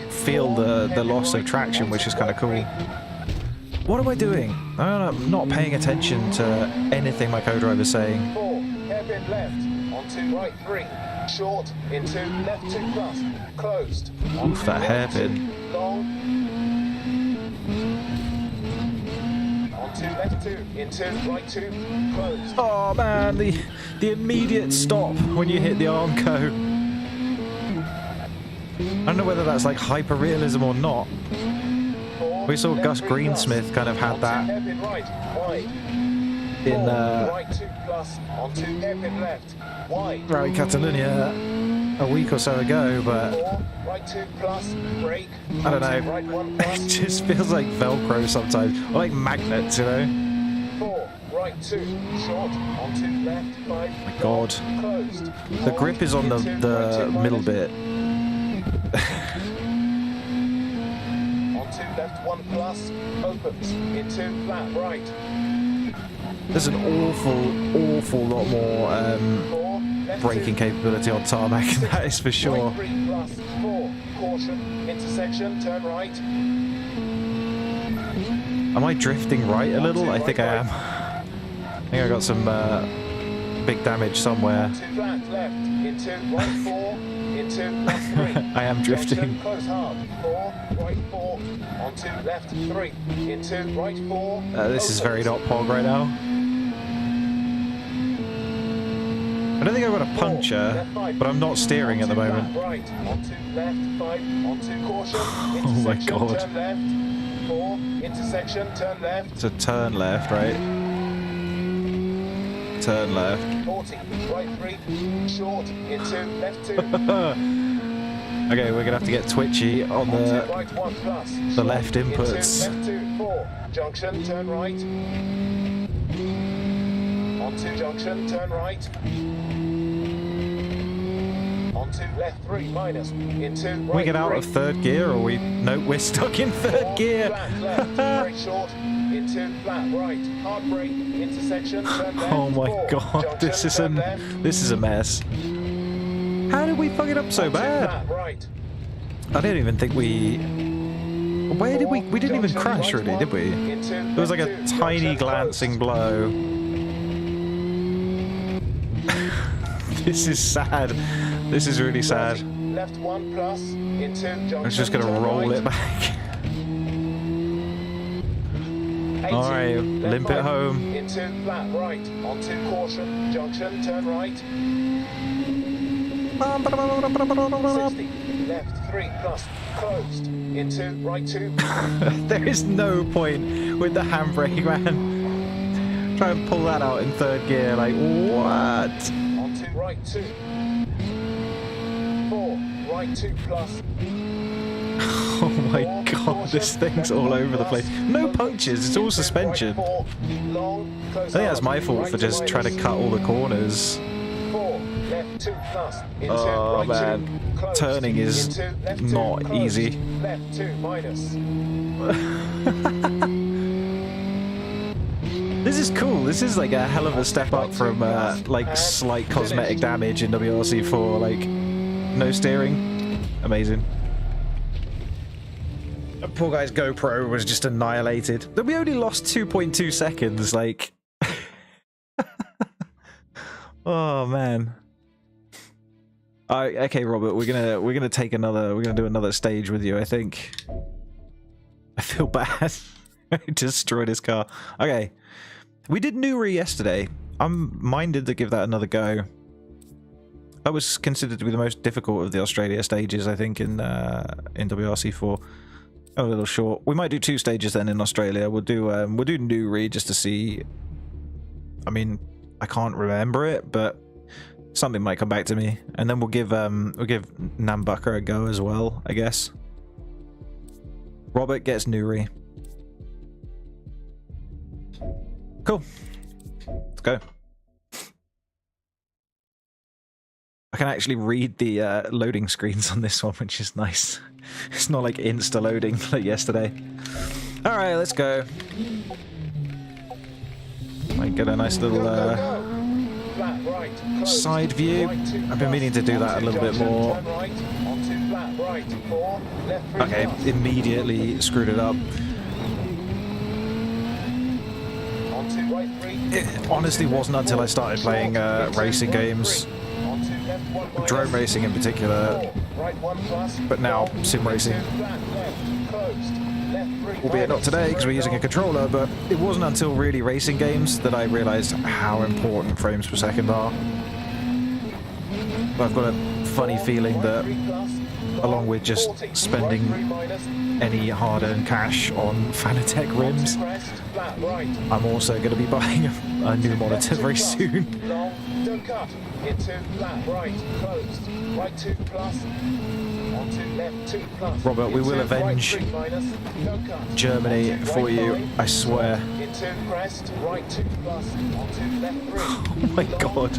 feel the loss of traction, which is kind of cool. What am I doing? I'm not paying attention to anything my co-driver's saying. 4, hairpin left, onto right 3, short, into left 2 plus, closed. Oof, that hairpin. Long. Onto left 2, into right 2, closed. Oh man, the immediate stop when you hit the Armco. I don't know whether that's like hyper-realism or not. We saw Gus Greensmith kind of had that in Rally Catalunya a week or so ago, but I don't know, it just feels like Velcro sometimes, or like magnets, you know? Right 2, short, onto left 5. Oh my god. The grip is on the middle bit. Onto left 1 plus, opens, into flat right. There's an awful lot more braking capability on tarmac, that is for sure. Right 3 plus, 4, caution, intersection, turn right. Am I drifting right a little? I think I am. I think I got some big damage somewhere. Onto flat left, into right 4, into left 3. I am drifting. Close hard, 4, right 4, onto left 3, into right 4. This is very not Pog right now. I don't think I've got a puncher, but I'm not steering at the moment. Right, onto left 5, onto caution, Oh my god. turn left, 4, intersection, turn left. It's a turn left, right? Turn left. 40, right 3, short, into left 2. Okay, we're gonna have to get twitchy on the right 1 plus, the left inputs. left 2, 4, junction, turn right. Onto junction, turn right. Onto left 3 minus, into right. We get out of third gear, or we? No, we're stuck in third gear. Flat left, brake short, into flat right, hard brake, intersection, turn left. Oh my 4, god, junction, this is a mess. How did we fuck it up so onto bad? flat right. I don't even think we. Where did we didn't even crash, really, did we? It was like a tiny glancing blow. This is sad. This is really sad. Left 1 plus, into junction. I'm just gonna roll it back. Alright, limp it home. Into flat right, onto caution, junction, turn right. 60, left 3 plus, closed, into right 2. There is no point with the handbrake, man. Try and pull that out in third gear, like, what? Onto right 2. 4, right 2 plus. Oh my god, this thing's all over the place. No punctures, it's all suspension. I think that's my fault for just trying to cut all the corners. Left 2 plus, Oh right man, 2, closed, turning is left 2, not closed, easy. Left 2 minus. This is cool. This is like a hell of a step up from like slight cosmetic damage in WRC4. Like no steering, amazing. Poor guy's GoPro was just annihilated. But we only lost 2.2 seconds, like... Oh, man. Okay, Robert, we're gonna take another... We're gonna do another stage with you, I think. I feel bad. I destroyed his car. Okay. We did Newry yesterday. I'm minded to give that another go. That was considered to be the most difficult of the Australia stages, I think, in WRC4. A little short. We might do 2 stages then in Australia. We'll do Newry just to see. I mean, I can't remember it, but something might come back to me, and then we'll give Nambucca a go as well, I guess. Robert gets Newry. Cool. Let's go. I can actually read the loading screens on this one, which is nice. It's not like insta-loading like yesterday. Alright, let's go. Might get a nice little side view. I've been meaning to do that a little bit more. Okay, immediately screwed it up. It honestly wasn't until I started playing racing games, drone racing in particular, but now sim racing. Albeit not today because we're using a controller, but it wasn't until really racing games that I realised how important frames per second are. But I've got a funny feeling that, along with just spending any hard-earned cash on Fanatec rims, I'm also going to be buying a new monitor very soon. Robert, we will avenge Germany for you, I swear. Oh my god.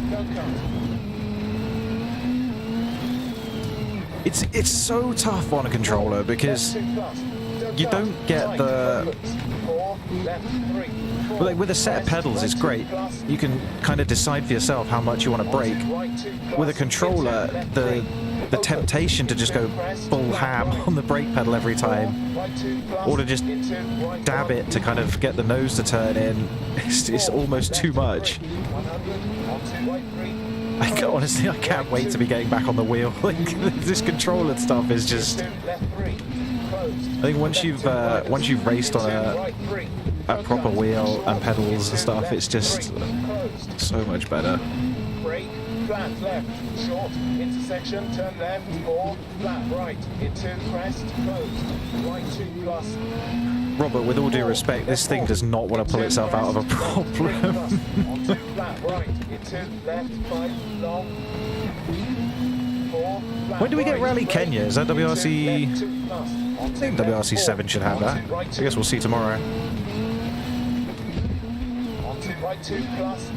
It's so tough on a controller because you don't get the... Well, like with a set of pedals, it's great. You can kind of decide for yourself how much you want to brake. With a controller, the temptation to just go full ham on the brake pedal every time, or to just dab it to kind of get the nose to turn in, it's almost too much. Honestly, I can't wait to be getting back on the wheel. Like, this controller stuff is just... I think once you've raced on a proper wheel and pedals and stuff, it's just so much better. Brake, flat left, short, intersection, turn left, 4, flat right, into crest, closed, right 2 plus. Robert, with all due respect, this thing does not want to pull itself out of a problem. Onto flat right, into left 5, long. 4, flat When do we get right, Rally Kenya? Is that WRC... left 2 plus. I think WRC 7 should have that. I guess we'll see tomorrow. Onto right 2 plus.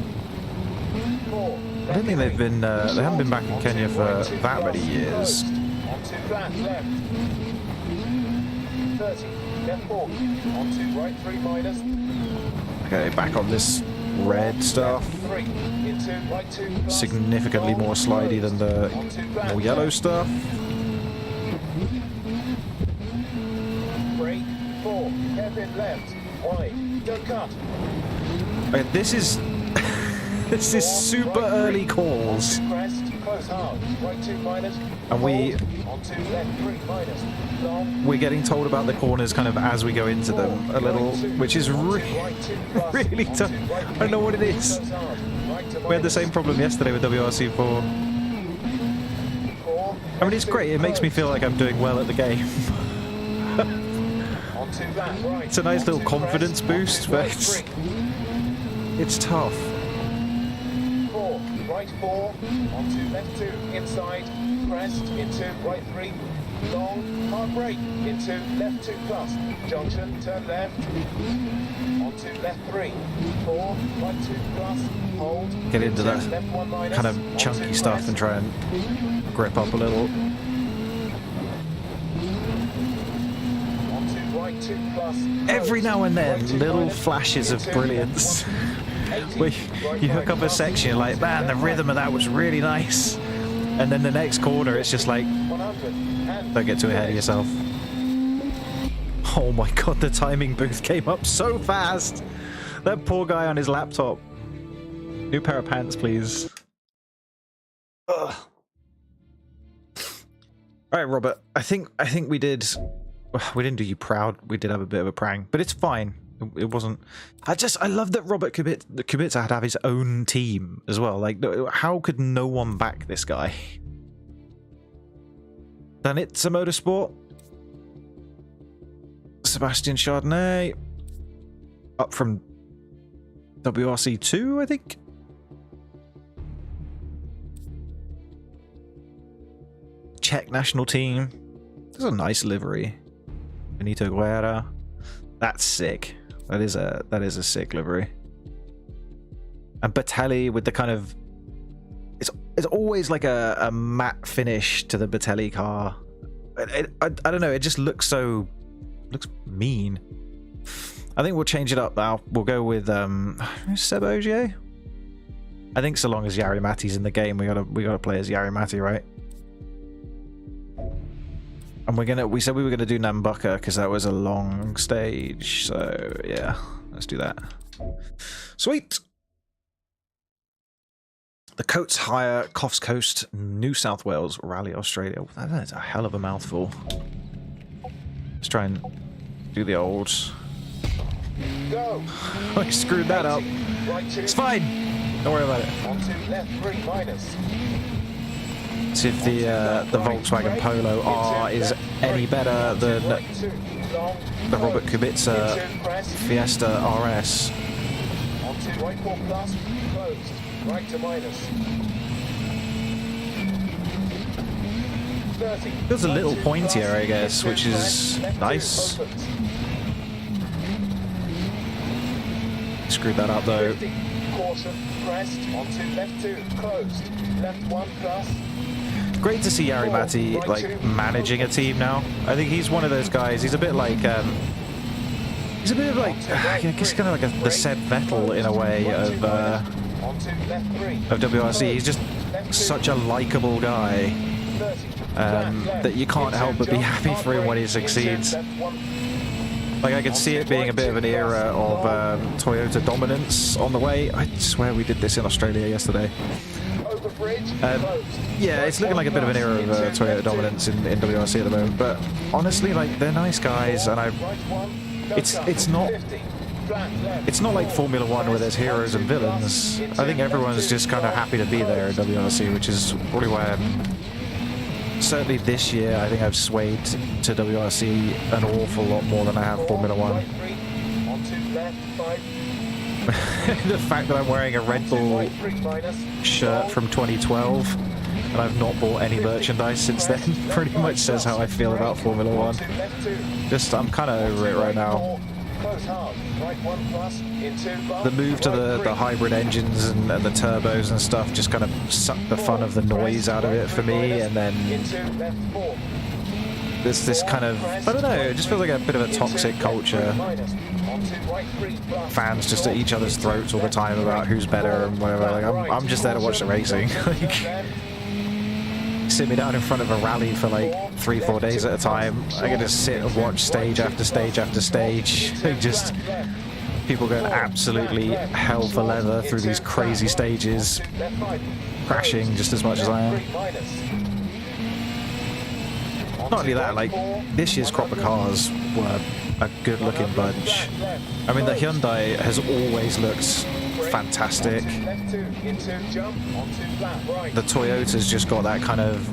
4. I don't think they've been, they haven't been back in Kenya for that many years. Onto flat left. 30. Left 4. Onto right 3 minus. Okay, back on this red stuff. 3. Into right 2 plus. Significantly more slidey than the more yellow stuff. Brake 4. Hairpin left. Wide. Don't cut. Okay, this is this is super early calls, Crest, close hard. Right 2 minus. and Onto left 3 minus. Long. we're getting told about the corners kind of as we go into them a little, which is really tough. I don't know what it is. We had the same problem yesterday with WRC4. I mean, it's great. It makes me feel like I'm doing well at the game. It's a nice little confidence boost, but it's tough. 4, right 4, onto left 2, inside, crest, into right 3, long, hard brake, into left 2 plus, junction, turn left, onto left 3, 4, right 2 plus, hold, Get into that left 1 minus, kind of chunky onto stuff crest, and try and grip up a little. onto right 2 plus, Every now and then, little flashes of brilliance. Where you hook up a section, you're like, man, the rhythm of that was really nice. And then the next corner, it's just like, 100, and don't get too ahead of yourself. Oh my god, the timing booth came up so fast. That poor guy on his laptop. New pair of pants, please. Ugh. All right, Robert. I think we didn't do you proud. We did have a bit of a prang, but it's fine. It wasn't. I love that Robert Kubica had to have his own team as well. Like, how could no one back this guy? Then it's a motorsport. Sebastian Chardonnay up from WRC 2, I think. Czech national team. There's a nice livery. Benito Guerra. That's sick. That is a sick livery. And Batelli with the kind of it's always like a matte finish to the Batelli car. I don't know. It just looks mean. I think we'll change it up now. We'll go with Seb Ogier. I think so long as Jari Mati's in the game, we gotta play as Jari Mati, right? And we said we were gonna do Nambucca because that was a long stage. So yeah, let's do that. Sweet. The Coates Hire, Coffs Coast, New South Wales, Rally Australia. That is a hell of a mouthful. Let's try and do the old. Go. I screwed that up. It's fine. Don't worry about it. Onto left 3 minus. See if the Volkswagen Polo R is any better than the Robert Kubica Fiesta RS. Onto right 4 plus, closed. Right to minus. 30. Feels a little pointier, I guess, which is nice. Screwed that up though. 50. Caution, pressed. Onto left 2, closed. Left 1 plus. Great to see Jari Mati like managing a team now. I think he's one of those guys. He's a bit like he's a bit of like I guess kind of like the Seb Vettel in a way of WRC. He's just such a likable guy that you can't help but be happy for him when he succeeds. Like I could see it being a bit of an era of Toyota dominance on the way. I swear we did this in Australia yesterday. Yeah, it's looking like a bit of an era of Toyota dominance in WRC at the moment. But honestly, like they're nice guys, and it's not like Formula One where there's heroes and villains. I think everyone's just kind of happy to be there in WRC, which is probably why certainly this year I think I've swayed to WRC an awful lot more than I have Formula One. The fact that I'm wearing a Red Bull shirt from 2012 and I've not bought any merchandise since then pretty much says how I feel about Formula One. I'm kind of over it right now. The move to the hybrid engines and the turbos and stuff just kind of sucked the fun of the noise out of it for me, and then there's this kind of, I don't know, it just feels like a bit of a toxic culture. Fans just at each other's throats all the time about who's better and whatever. Like I'm just there to watch the racing. Like, sit me down in front of a rally for like 3-4 days at a time. I get to sit and watch stage after stage after stage. Like just people going absolutely hell for leather through these crazy stages, crashing just as much as I am. Not only that, like this year's crop of cars were a good looking bunch. I mean, the Hyundai has always looked fantastic. The Toyota's just got that kind of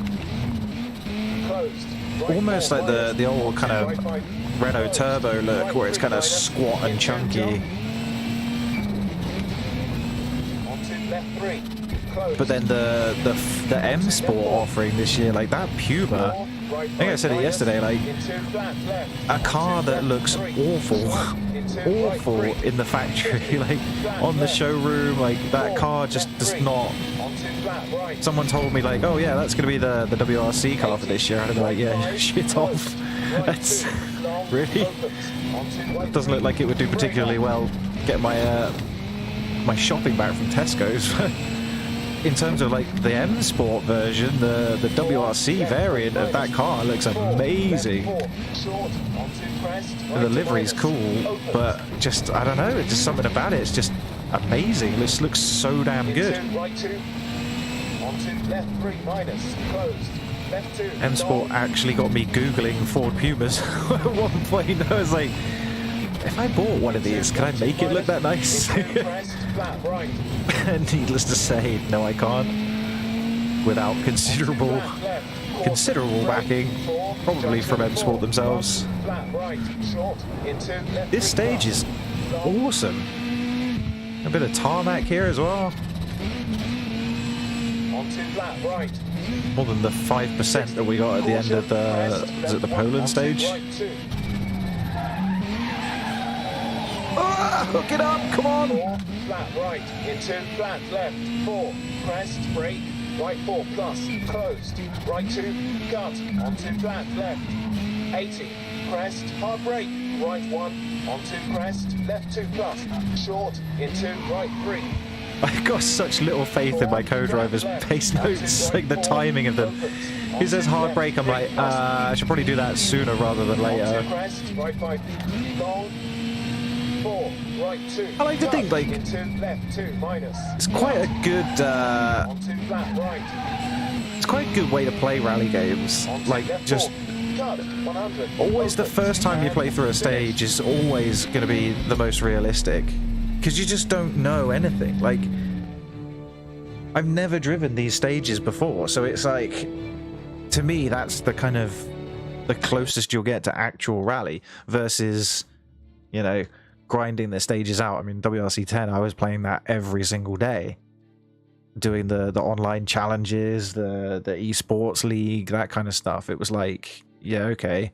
almost like the old kind of Renault Turbo look, where it's kind of squat and chunky. But then the M Sport offering this year, like that Puma, I think I said it yesterday, like a car that looks awful in the factory, like on the showroom, like that car just does not. Someone told me like, oh yeah, that's going to be the WRC car for this year. I'd be like, yeah, shit off. That's really, it doesn't look like it would do particularly well. Get my shopping bag from Tesco's. in terms of like the M Sport version, the WRC variant of that car looks amazing. The livery's cool, but just, I don't know, it's just something about it. It's just amazing. This looks so damn good. M Sport actually got me Googling Ford Pumas at one point. I was like, if I bought one of these, can I make it look that nice? Needless to say, no I can't. Without considerable backing, probably from M Sport themselves. This stage is awesome. A bit of tarmac here as well. More than the 5% that we got at the end of the Poland stage. Hook it up, come on! 4, flat right, into flat left, 4, crest, brake, right 4 plus, closed, right 2, cut, onto flat left, 80, crest, hard brake, right 1, onto crest, left 2 plus, short, into right 3. I've got such little faith in my co-driver's pace notes, like the timing of them. He says hard brake, I'm like, I should probably do that sooner rather than later. Right 5, long, 4, right 2. I like to think like left 2 minus. It's quite a good Flat right. it's quite a good way to play rally games. Like just always the first time you play through a stage is always going to be the most realistic because you just don't know anything. Like I've never driven these stages before, so it's like, to me that's the kind of the closest you'll get to actual rally versus, you know, grinding the stages out. I mean, WRC 10, I was playing that every single day, doing the online challenges, the esports league, that kind of stuff. It was like, yeah, okay,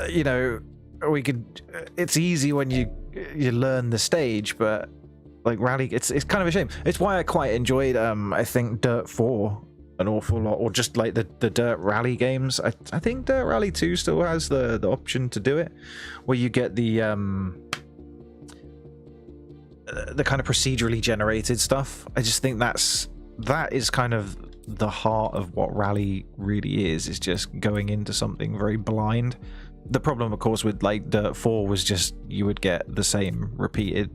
you know, we could. It's easy when you learn the stage, but like rally, it's kind of a shame. It's why I quite enjoyed I think Dirt 4 an awful lot, or just like the Dirt Rally games. I think Dirt Rally 2 still has the option to do it, where you get the kind of procedurally generated stuff. I just think that is kind of the heart of what rally really is just going into something very blind. The problem, of course, with like Dirt 4 was just you would get the same repeated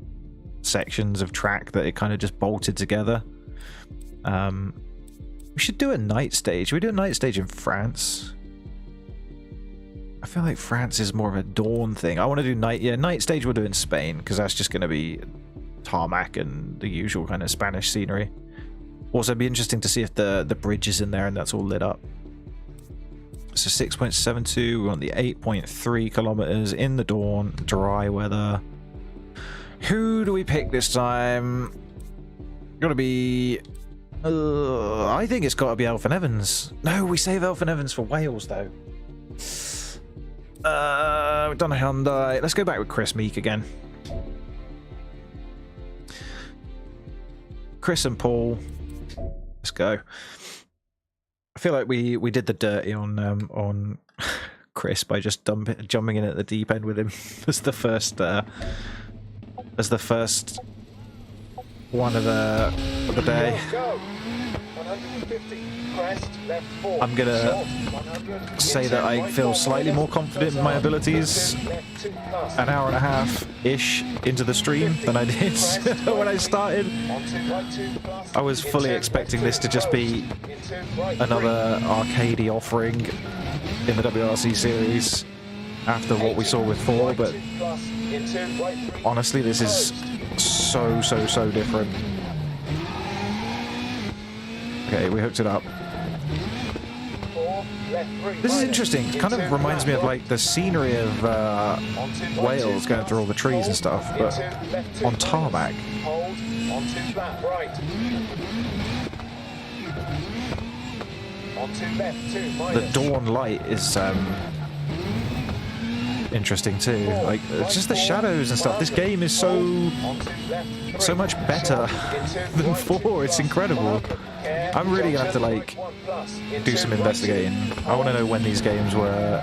sections of track that it kind of just bolted together. We should do a night stage. Should we do a night stage in France? I feel like France is more of a dawn thing. I want to do night stage we'll do in Spain, because that's just going to be tarmac and the usual kind of Spanish scenery. Also, it'd be interesting to see if the bridge is in there and that's all lit up. So 6.72, we're on the 8.3 kilometers in the dawn, dry weather. Who do we pick this time? Gotta be... I think it's got to be Elfyn Evans. No, we save Elfyn Evans for Wales, though. We've done a Hyundai. Let's go back with Chris Meek again. Chris and Paul. Let's go. I feel like we did the dirty on Chris by just jumping in at the deep end with him as the first one of the day. I'm gonna say that I feel slightly more confident in my abilities an hour and a half-ish into the stream than I did when I started. I was fully expecting this to just be another arcadey offering in the WRC series after what we saw with 4, but honestly this is so different. Okay, we hooked it up. This is interesting. It kind of reminds me of like the scenery of Wales, going through all the trees and stuff, but on tarmac. The dawn light is interesting too. Like it's just the shadows and stuff. This game is so much better than 4. It's incredible. I'm really gonna have to like do some investigating. I want to know when these games were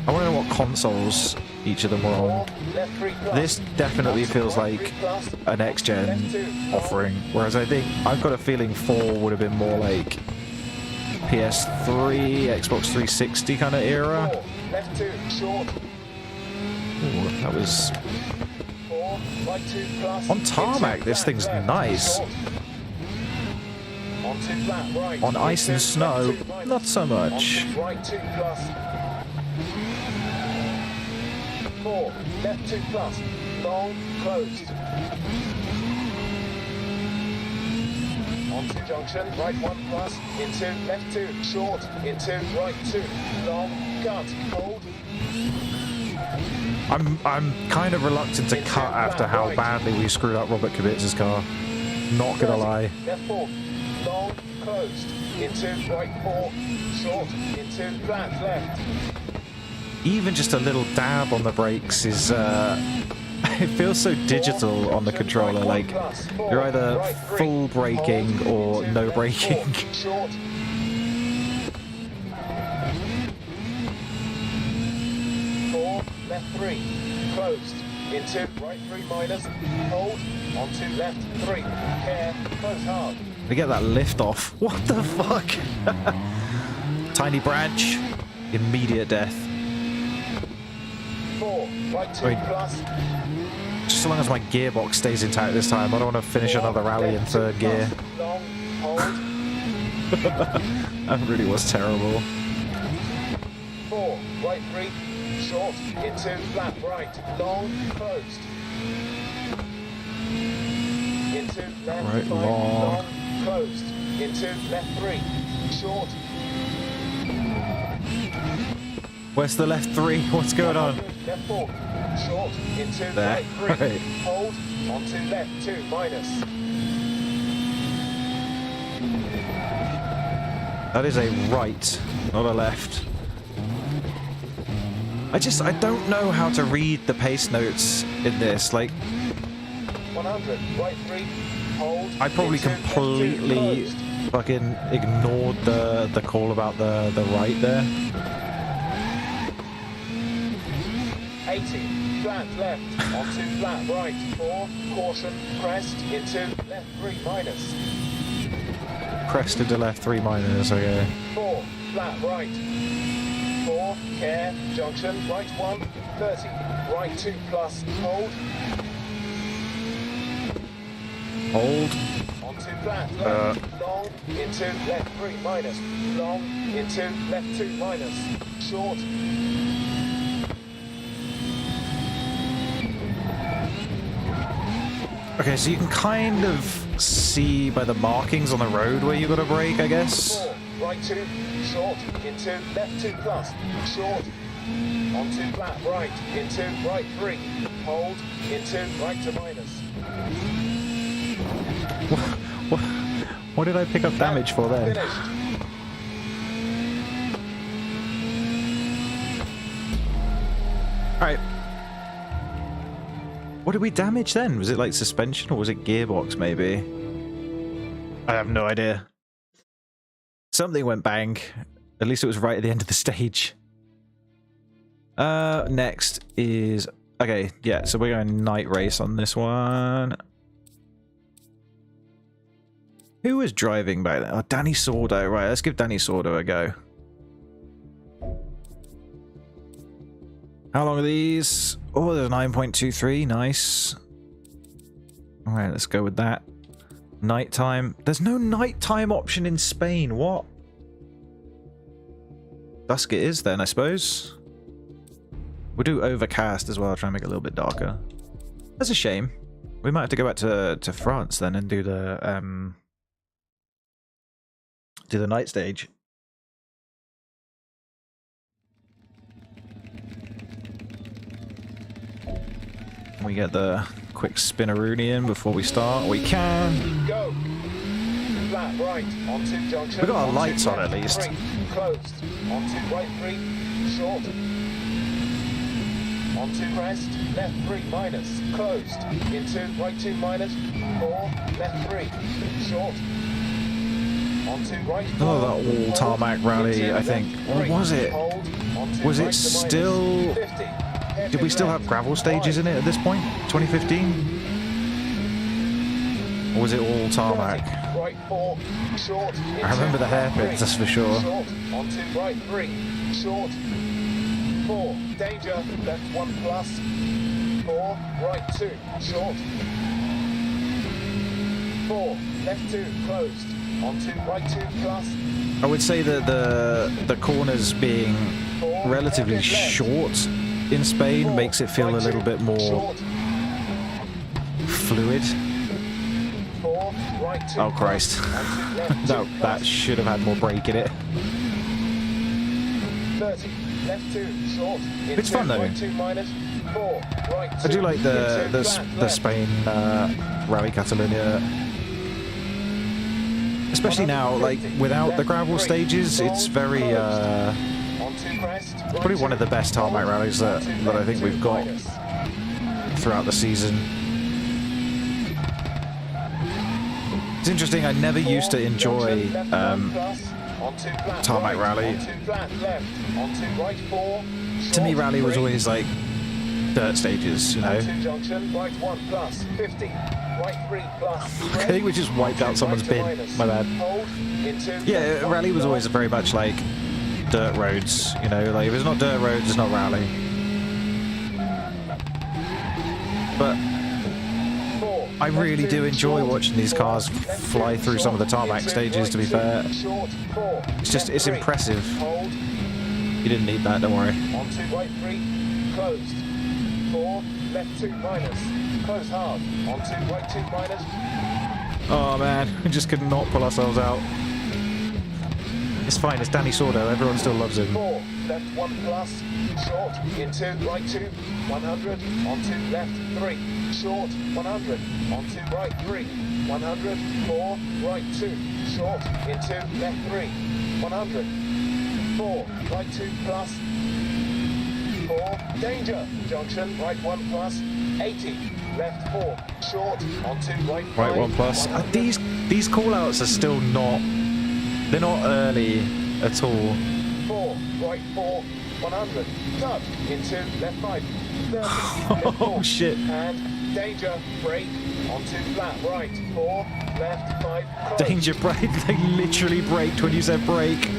I want to know what consoles each of them were on. Left 3 plus. This definitely feels Right like 3 plus. a next-gen Left 2. offering, whereas I think I've got a feeling 4 would have been more like PS3, Xbox 360 kind of era. 4. Left 2. Short. Ooh, that was 4. Right 2 plus. on tarmac. Into This flat thing's left. nice. Short. Onto flat right. On ice and Into snow, left 2 minus. not so much. Onto right 2 plus. 4. Left 2 plus. Long. Closed. Onto junction. Right 1 plus. Into left 2. Short. Into right 2. Long. Cut. Hold. I'm kind of reluctant to cut after how badly we screwed up Robert Kubica's car. Not gonna lie. Left 4. Long. Closed. Into right 4. Short. Into flat left. Even just a little dab on the brakes is it feels so digital on the controller, like you're either full braking or no braking. Short. 4. Left 3. Closed. Into right 3 minus. Hold. Onto left 3. Care. Close hard. We get that lift off. What the fuck? Tiny branch. Immediate death. 4. Right 2 Wait. plus. Just so long as my gearbox stays intact this time, I don't want to finish 4, another rally in left 2 third gear. plus. Long. Hold. That really was terrible. 4. Right 3. Short. Into flat right. Long. Closed. Into left Right, 5. long. Closed. Into left 3. Short. Where's the left 3? What's going on? Left 4. Short. Into There. right 3. Right. Hold. Onto left 2 minus. That is a right, not a left. I don't know how to read the pace notes in this. Like, 100. Right 3. Hold. I probably into left 2 completely closed. fucking ignored the call about the right there. 80. Flat left. Onto flat right. 4. Caution. Crest. Into left 3 minus. Crest into left 3 minus, okay. 4. Flat right. 4. Care. Junction. Right 1. 30. Right 2 plus. Hold. Hold. Onto flat left. Long. Into left 3 minus. Long. Into left 2 minus. Short. Okay, so you can kind of see by the markings on the road where you got to brake, I guess. 4. Right 2. Short. Into left 2 plus. Short. Onto flat right. Into right 3. Hold. Into right to minus. What did I pick up damage for then? Finished. Alright. What did we damage then? Was it like suspension or was it gearbox maybe? I have no idea. Something went bang. At least it was right at the end of the stage. Next is... Okay, yeah, so we're going night race on this one. Who was driving back then? Oh, Danny Sordo. Right, let's give Danny Sordo a go. How long are these? Oh, there's 9.23. Nice. All right, let's go with that. Nighttime. There's no nighttime option in Spain. What? Dusk it is then, I suppose. We'll do overcast as well. Try and make it a little bit darker. That's a shame. We might have to go back to France then and do the night stage. We get the quick spinneroonie in before we start. We can. Go. Flat right. Onto junction. We got our Onto lights on left at least. 3. Closed. Onto right 3. Short. Onto crest. Left 3 minus. Closed. Into right 2 minus. 4. Left 3. Short. Onto right 4. Oh, that all tarmac rally, Into I think. left What 3. was it? Hold. onto Was right it to still... minus. 50. Did we still have gravel stages in it at this point? 2015? Or was it all tarmac? Right 4, short. I remember the hairpins, that's for sure. Short, onto right 3, short. 4, danger, left 1 plus. 4, right 2, short. 4, left 2, closed. Onto right 2 plus. I would say that the corners being 4, relatively hairpin left. short in Spain 4, makes it feel a right little 2, bit more short. fluid. 4, right 2 Oh Christ. plus. Onto left 2 that plus. should have had more brake in it. 30, left 2, short. It's fun, though. Right 2 minus. 4, right 2. I do like the into the, flat the left. Spain Rally Catalunya. Especially now, like without the gravel stages, it's very Onto crest, right probably one of the best tarmac rallies that I think we've got throughout the season. It's interesting, I never used to enjoy tarmac rally. To me, rally was always like dirt stages, you know. Junction, right 1 plus, 50, right 3 plus. I think we just wiped out someone's bin, my bad. Hold, into Yeah, rally was always very much like dirt roads, you know, like if it's not dirt roads, it's not rally. But I really do enjoy watching these cars fly through some of the tarmac stages, to be fair. It's impressive. Hold, You didn't need that, don't worry. onto right 3, closed. 4, left 2 minus. Close hard. Onto right 2 minus. Oh man, we just could not pull ourselves out. It's fine, it's Danny Sordo, everyone still loves him. 4, left 1 plus. Short, into right 2, 100. Onto left 3, short, 100. Onto right 3, 100. 4, right 2, short, into left 3, 100. 4, right 2 plus. 4, danger, junction, right 1 plus. 80, left 4, short, onto right 5. Right, 1 plus. These call-outs are still not... They're not early at all. 4, right 4, 100. Cut into left 5. 30, left 4. Oh shit. And danger, brake, onto flat right. 4, left 5. Close. Danger brake, they literally braked when you said brake.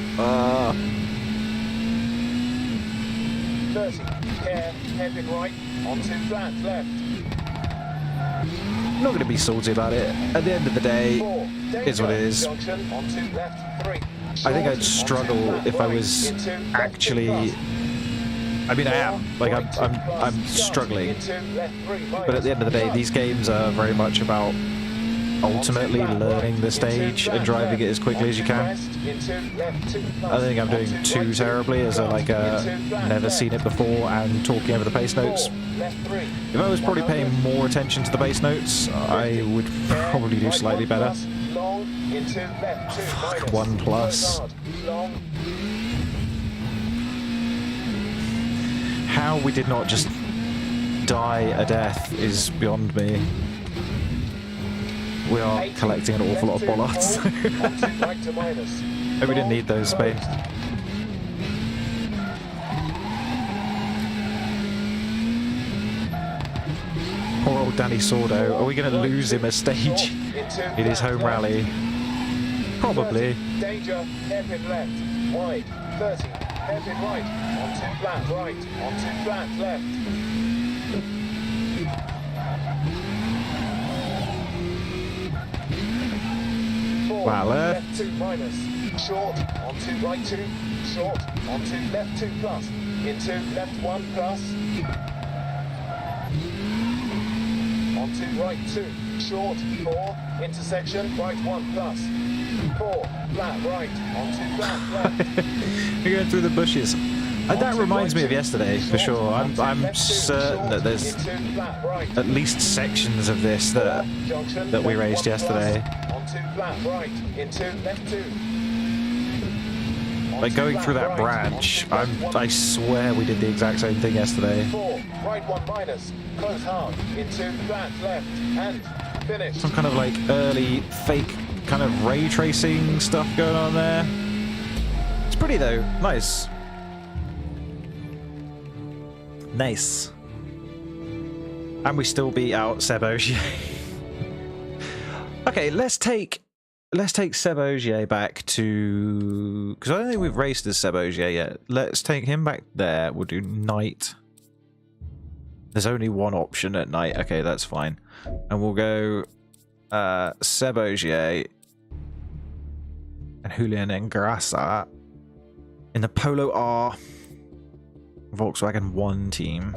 30, care, hairpin right, onto flat left. I'm not going to be salty about it. At the end of the day, 4, danger, is what it is. junction, onto left 3. I think Short, I'd struggle onto if I flat was right, into left actually... plus. I mean, I am. Like, I'm struggling. But at the end of the day, these games are very much about ultimately learning the stage and driving it as quickly as you can. I don't think I'm doing too terribly as a never seen it before and talking over the pace notes. If I was probably paying more attention to the bass notes, I would probably do slightly better. 1 plus. How we did not just die a death is beyond me. We are collecting an awful lot of bollards. Maybe we didn't need those, Spain. Poor old Danny Sordo. Are we going to lose him a stage in his home rally? Probably. Danger, hairpin left, wide, 30, hairpin right, onto flat right, onto flat left. Wow, left 2 minus, short, onto right 2, short, onto left 2 plus, into left 1 plus, onto right 2, short, 4, intersection, right 1 plus, 4, flat right, onto flat left. We're going through the bushes. That reminds me of yesterday, for sure. I'm certain that there's at least sections of this that we raced yesterday. Like going through that branch, I swear we did the exact same thing yesterday. 4, right 1 minus, close hard, into flat left, and finish. Some kind of like early fake kind of ray tracing stuff going on there. It's pretty though, nice. Nice. And we still beat out Seb Ogier. Okay, let's take Seb Ogier back to, because I don't think we've raced as Seb Ogier yet. Let's take him back there. We'll do night. There's only one option at night. Okay, that's fine. And we'll go Seb Ogier and Julian Engrasa in the Polo R Volkswagen 1 team.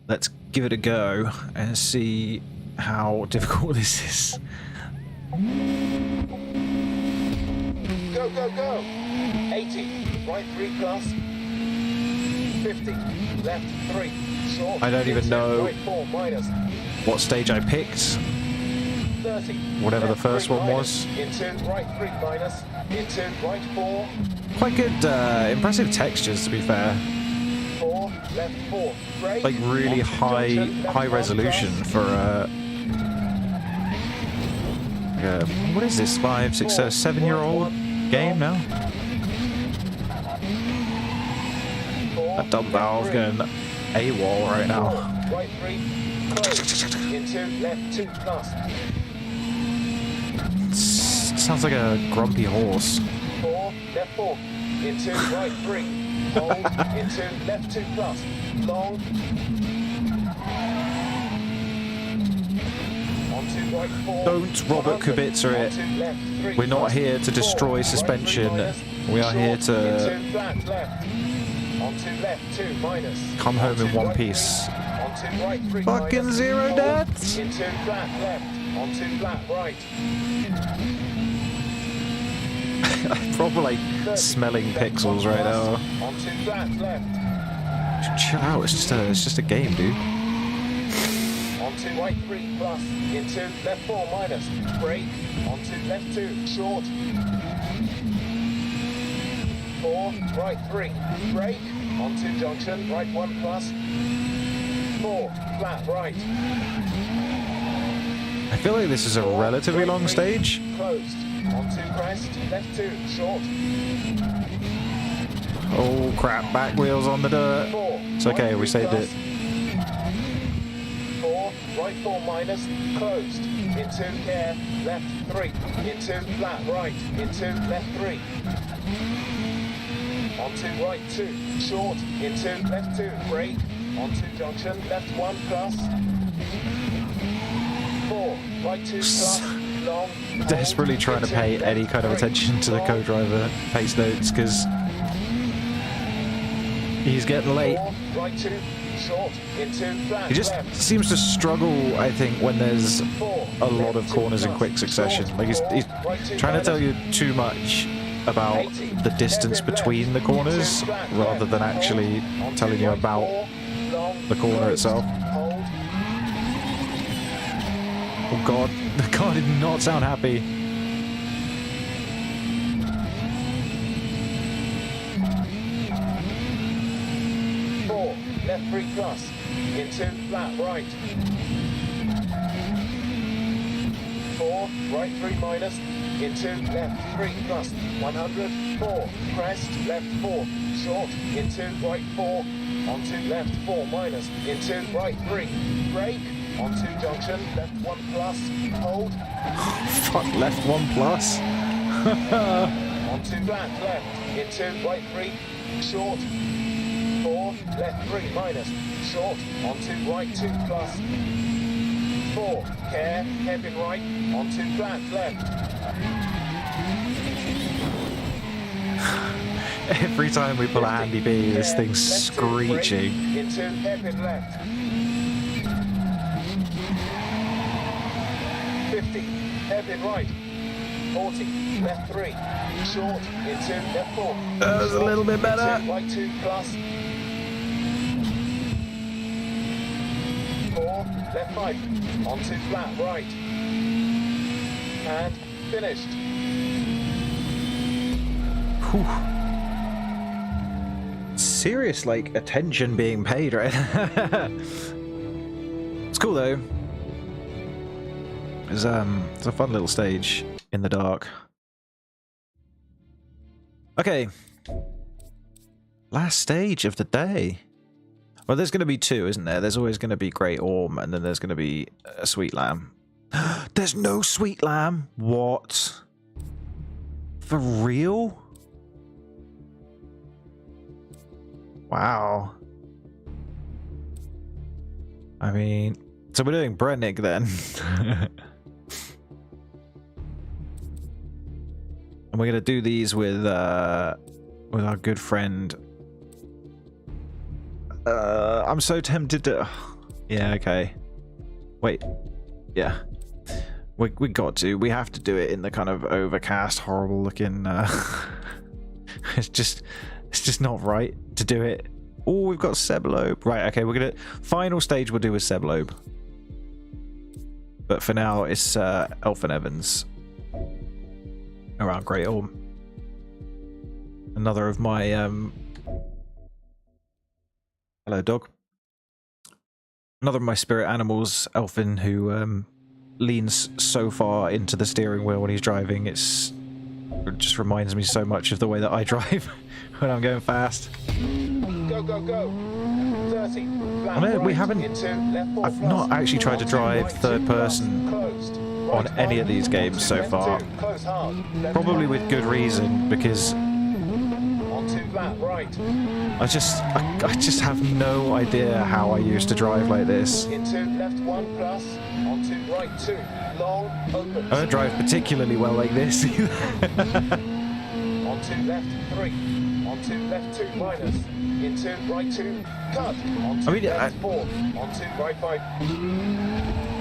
Let's give it a go and see how difficult this is. Go, go, go. 80, right 3 plus. 50, left 3, short. I don't even know right 4 minus. what stage I picked. 30, Whatever the left first 3 one minus. was. Into right 3 minus. Into right 4. Quite good, impressive textures to be fair. 4, left 4. Brake. Like really Onto junction, left high 1 resolution plus. for what is this, 5, 6, 7-year-old game now? That dumb valve going AWOL right now. Right 3, close. Into left 2 plus. Sounds like a grumpy horse. 4, left 4. Into right 3. Hold. Into left 2 plus. Long. Onto right 4. Don't Robert Kubica it. Onto left 3 We're not plus. here to destroy 4, suspension. right 3 minus. We are here Short. to Into flat left. Onto left 2 minus. come home in Onto one right piece. 3. Onto right 3 Fucking minus. 0 Hold. deaths. Into flat left. Onto flat right. I'm probably like 30, smelling left pixels 1 right plus. now. Onto flat left. Chill out, it's just a game, dude. Onto right 3 plus. Into left 4 minus. Brake. Onto left 2. Short. 4. Right 3. Brake. Onto junction. Right 1 plus. 4. Flat right. I feel like this is a 4, relatively right long 3, stage. Closed. Onto crest. Left 2. Short. Oh crap, back wheels on the dirt. 4. It's okay, we saved it. 4. Right 4 minus. Closed. Into care. Left 3. Into flat right. Into left 3. Onto right 2. Short. Into left 2. Brake. Onto junction. Left 1 plus. 4. Right 2 plus. Long. Desperately trying to pay any kind of attention to the co-driver pace notes because he's getting late. 4. Right 2. Short. Into flat He just left. seems to struggle, I think, when there's 4. a lot of corners in quick succession. Like he's trying to tell you too much about the distance between the corners rather than actually telling you about the corner itself. Hold. Oh god, the car did not sound happy. Left 3 plus. Into flat right. 4. Right 3 minus. Into left 3 plus. 100. 4. Crest. Left 4. Short. Into right 4. Onto left 4 minus. Into right 3. Brake. Onto junction. Left 1 plus. Hold. Fuck, left 1 plus. Onto flat left. Into right 3. Short. 4. Left 3 minus. Short. Onto right 2 plus. 4. Care. Hairpin right. Onto flat left. Every time we pull a handy B, this thing's Left 2, screeching. brake. Into hairpin left. 50. Hairpin right. 40. Left 3. Short. Into left 4. That was a little bit better. Into right 2 plus. 4. Left 5. Onto flat right. And finished. Whew. Serious, like, attention being paid, right? It's cool though. It's a fun little stage. in the dark. Okay. Last stage of the day. Well, there's going to be two, isn't there? There's always going to be Great Orm, and then there's going to be a Sweet Lamb. There's no Sweet Lamb? What? For real? Wow. I mean, so we're doing Brennig then. And we're going to do these with our good friend. I'm so tempted to... Yeah, okay. Wait. Yeah. We got to. We have to do it in the kind of overcast, horrible looking... It's just not right to do it. Oh, we've got Seblobe. Right, okay, we're going to... Final stage we'll do with Seblobe. But for now, it's Elfin Evans. Around Great Orm. Another of my... Hello, dog. Another of my spirit animals, Elfin, who leans so far into the steering wheel when he's driving. It just reminds me so much of the way that I drive when I'm going fast. Go, go, go. 30. I know we haven't... I've not actually tried to drive third person on any of these games so far. Probably with good reason, because I just have no idea how I used to drive like this. I don't drive particularly well like this. Onto left 3, onto left 2 minus, into right 2, cut, onto left 4, onto right 5.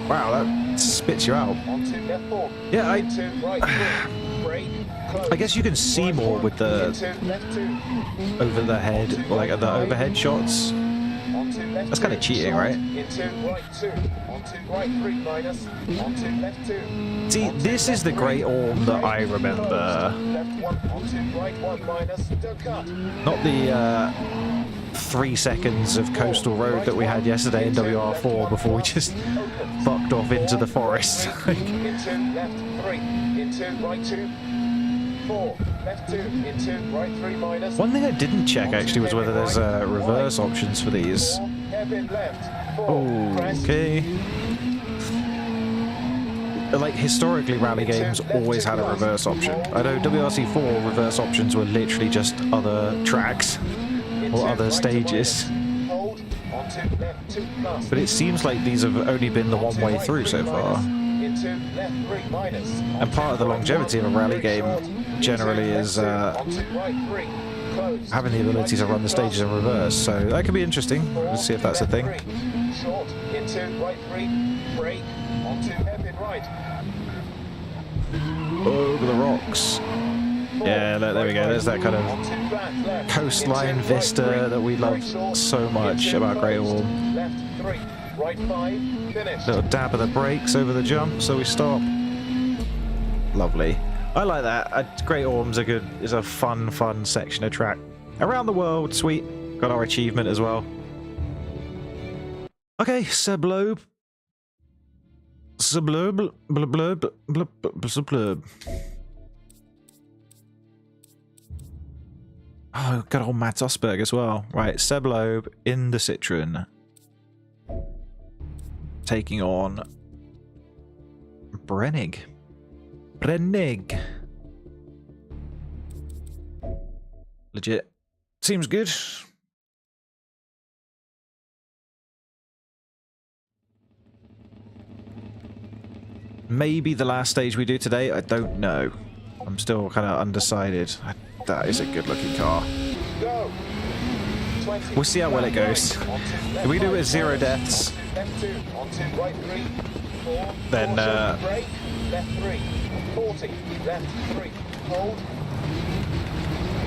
Wow, that spits you out. Onto left 4, yeah, into right 3, brake, close. I guess you can see more with the left 2, over the head, like the overhead shots. That's kind of cheating, right? Into right 2, onto right 3 minus, onto left 2. See, this is the Great Orm that I remember. Left 1, onto right 1 minus, don't cut. Not the 3 seconds of coastal road that we had yesterday in WR4 before we just fucked off into the forest. Into left 3, into right 2, 4, left 2, into right 3 minus. One thing I didn't check actually was whether there's reverse options for these. Okay. Like, historically, rally games always had a reverse option. I know WRC4 reverse options were literally just other tracks or other stages. But it seems like these have only been the one way through so far. And part of the longevity of a rally game generally is having the ability to run the stages in reverse. So that could be interesting. Let's see if that's a thing. Short into right 3, brake onto hairpin right. Over the rocks. Yeah, there we go. There's that kind of coastline vista that we love so much about Great Orm. Left 3, right 5, finish. Little dab of the brakes over the jump, so we stop. Lovely. I like that. Great Orm's is a fun section of track. Around the world, sweet. Got our achievement as well. Okay, Seblobe. Seblobe. Seblobe. Oh, good old Matt Osberg as well. Right, Seblobe in the Citroen. Taking on Brennig. Brennig. Legit. Seems good. Maybe the last stage we do today, I don't know. I'm still kind of undecided. That is a good looking car. We'll see how well it goes. If we do it with 0 deaths, then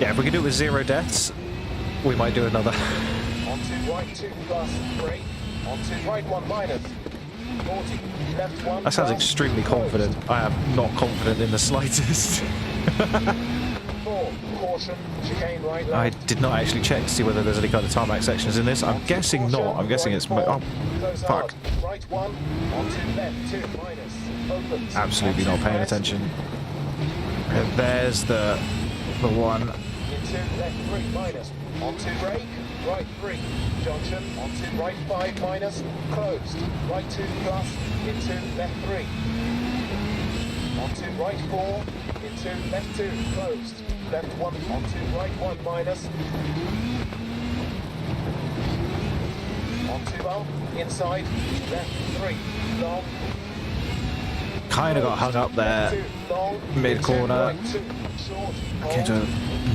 yeah, if we can do it with 0 deaths, we might do another. Onto right 2 plus brake, onto right 1 minus. 40, left 1. That sounds extremely confident. I am not confident in the slightest. 4, caution, chicane right left. I did not actually check to see whether there's any kind of tarmac sections in this. I'm guessing not. I'm guessing it's... Oh, fuck. Right 1, onto left 2 minus. Opens. Absolutely not paying attention. And there's the one. Into left 3 minus. Onto brake, right 3. Junction, onto right 5 minus. Closed. Right 2 plus. Into left 3. Onto right 4. Into left 2. Closed. Left 1. Onto right 1 minus. Onto bump. Inside. Left 3. Long. Kind of got hung up there. Mid corner. Came to a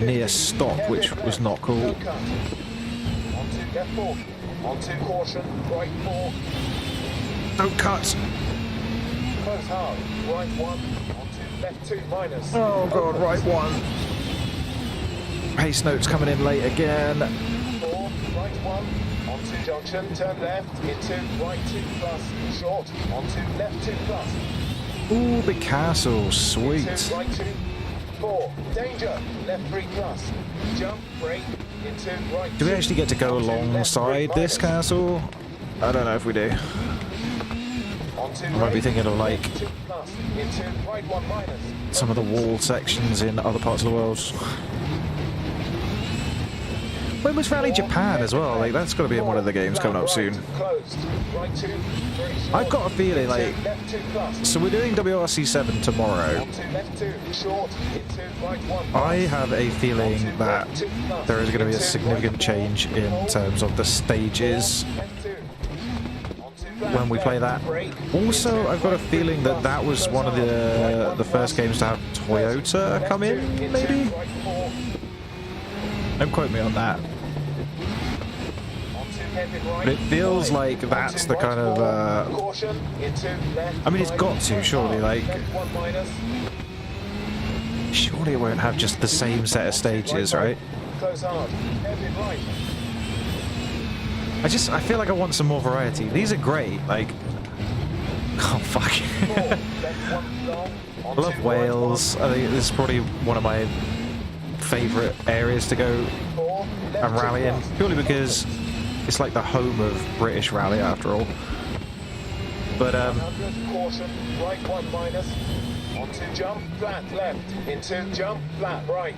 near stop, which was not cool. Onto left 4. Onto caution. Right 4. Don't cut. Close hard. Right 1. Onto left 2 minus. Oh god, right 1. Pace notes coming in late again. 4. Right 1. Onto junction. Turn left. Into right 2 plus. Short. Onto left 2 plus. Ooh, the castle, sweet. Into right 2. 4. Danger. Left 3 plus. Jump. Brake. Into right 2. Do we actually get to go alongside this castle? I don't know if we do. I might be thinking of like some of the wall sections in other parts of the world. When was Rally Japan as well? Like that's got to be in one of the games coming up soon. I've got a feeling like so we're doing WRC 7 tomorrow. I have a feeling that there is going to be a significant change in terms of the stages when we play that. Also, I've got a feeling that that was one of the first games to have Toyota come in, maybe? Don't quote me on that. But it feels like that's the kind of... I mean, it's got to, surely, like... Surely it won't have just the same set of stages, right? I feel like I want some more variety. These are great, like... Oh, fuck. I love Wales. I think this is probably one of my favourite areas to go and rally in, purely because it's like the home of British rally after all. But caution, right 1 minus, onto jump flat left, into jump flat right.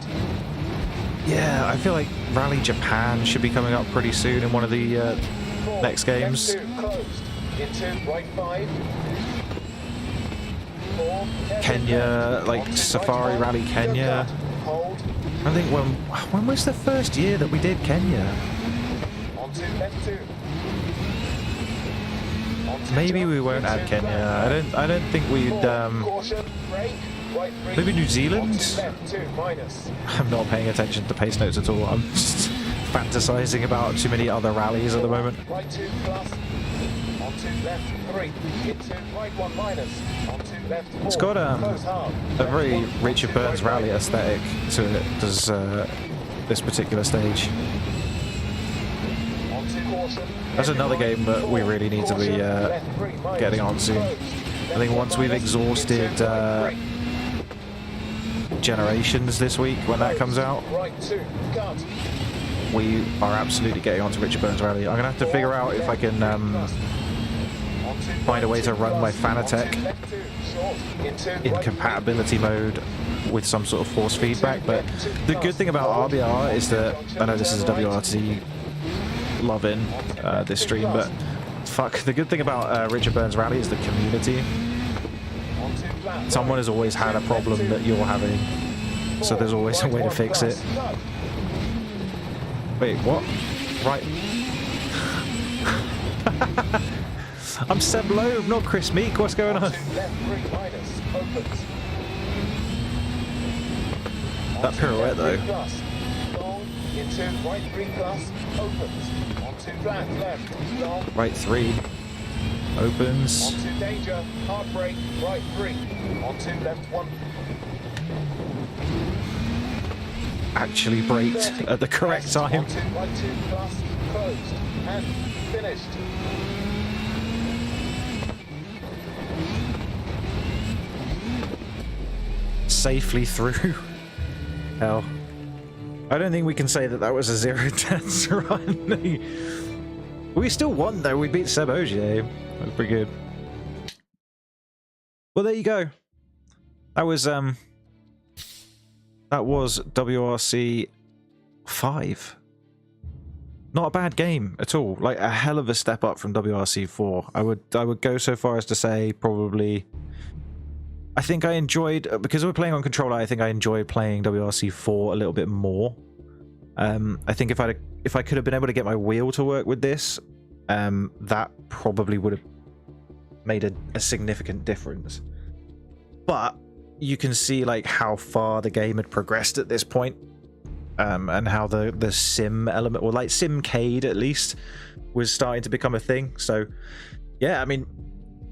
Yeah, I feel like Rally Japan should be coming up pretty soon in one of the next games. Closed, into right 5. 4, Kenya, like Safari Rally Kenya. hold, I think when was the first year that we did Kenya? onto left 2. Maybe we won't add Kenya. I don't think we'd Caution, brake, right 3. maybe New Zealand? Onto left 2 minus. I'm not paying attention to pace notes at all. I'm just fantasizing about too many other rallies at the moment. Right 2 plus, onto left 3, into right 1 minus, onto left 4. It's got Close hard. a very Richard Burns rally aesthetic to it, does this particular stage. Onto caution. That's another game that we really need to be getting on soon. I think once we've exhausted Generations this week, when that comes out, Right 2, cut. we are absolutely getting onto Richard Burns Rally. I'm going to have to figure out if I can find a way to run my Fanatec in compatibility mode with some sort of force feedback. But the good thing about RBR is that, I know this is a WRC loving this stream, but fuck, the good thing about Richard Burns Rally is the community. Someone has always had a problem that you're having, so there's always a way to fix it. Wait, what? Right. I'm Seb Loeb, not Chris Meek. What's going on? That pirouette, though. Into right 3 plus, opens. Onto flat left, long. Right 3. Opens. Onto danger, hard brake, right 3. Onto left 1. Actually braked at the correct time. Onto right 2 plus, closed, and finished. Safely through. Hell. I don't think we can say that that was a 0 deaths run. We still won though. We beat Seb Ogier. That was pretty good. Well, there you go. That was that was WRC 5. Not a bad game at all. Like a hell of a step up from WRC 4. I would go so far as to say probably. I think I enjoyed, because we're playing on controller, I think I enjoyed playing WRC 4 a little bit more. I think if I could have been able to get my wheel to work with this, that probably would have made a significant difference. But you can see like how far the game had progressed at this point, and how the sim element, or like simcade at least, was starting to become a thing. So yeah, I mean,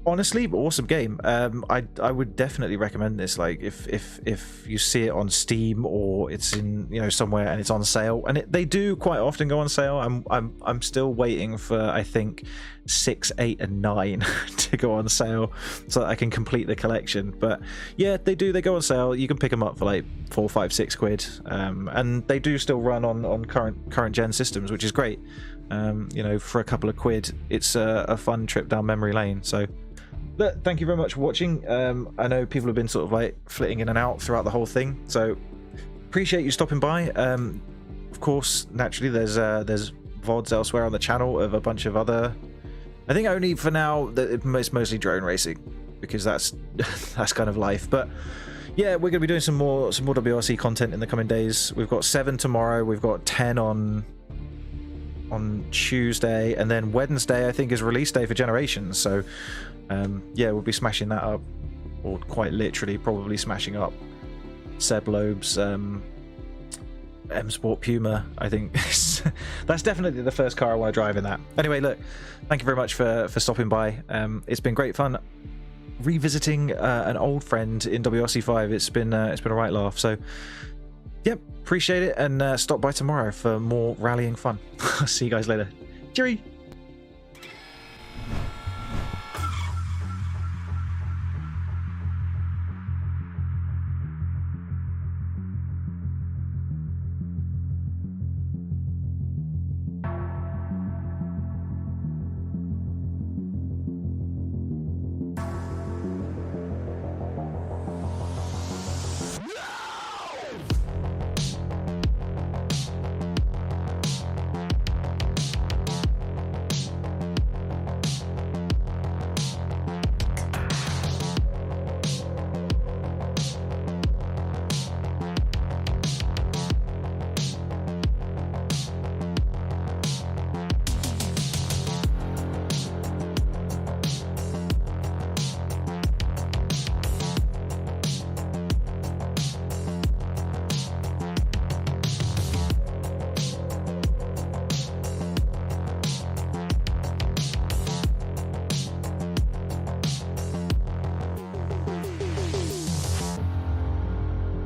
honestly, awesome game. I would definitely recommend this. Like if you see it on Steam, or it's in, you know, somewhere and it's on sale, and they do quite often go on sale. I'm still waiting for, I think, 6, 8 and 9 to go on sale so that I can complete the collection. But yeah, they go on sale. You can pick them up for like 4, 5, 6 quid, and they do still run on current gen systems, which is great. You know, for a couple of quid, it's a fun trip down memory lane. So thank you very much for watching. I know people have been sort of like flitting in and out throughout the whole thing, so appreciate you stopping by. Of course, naturally, there's VODs elsewhere on the channel of a bunch of other, I think only for now it's mostly drone racing, because that's kind of life. But yeah, we're gonna be doing some more WRC content in the coming days. We've got 7 tomorrow, we've got 10 on Tuesday, and then Wednesday I think is release day for Generations. So yeah, we'll be smashing that up, or quite literally probably smashing up Seb Loeb's M Sport Puma. I think that's definitely the first car I want to drive in that. Anyway, look, thank you very much for stopping by. It's been great fun revisiting an old friend in WRC 5. It's been a right laugh. So yep, appreciate it, and stop by tomorrow for more rallying fun. See you guys later. Cheery.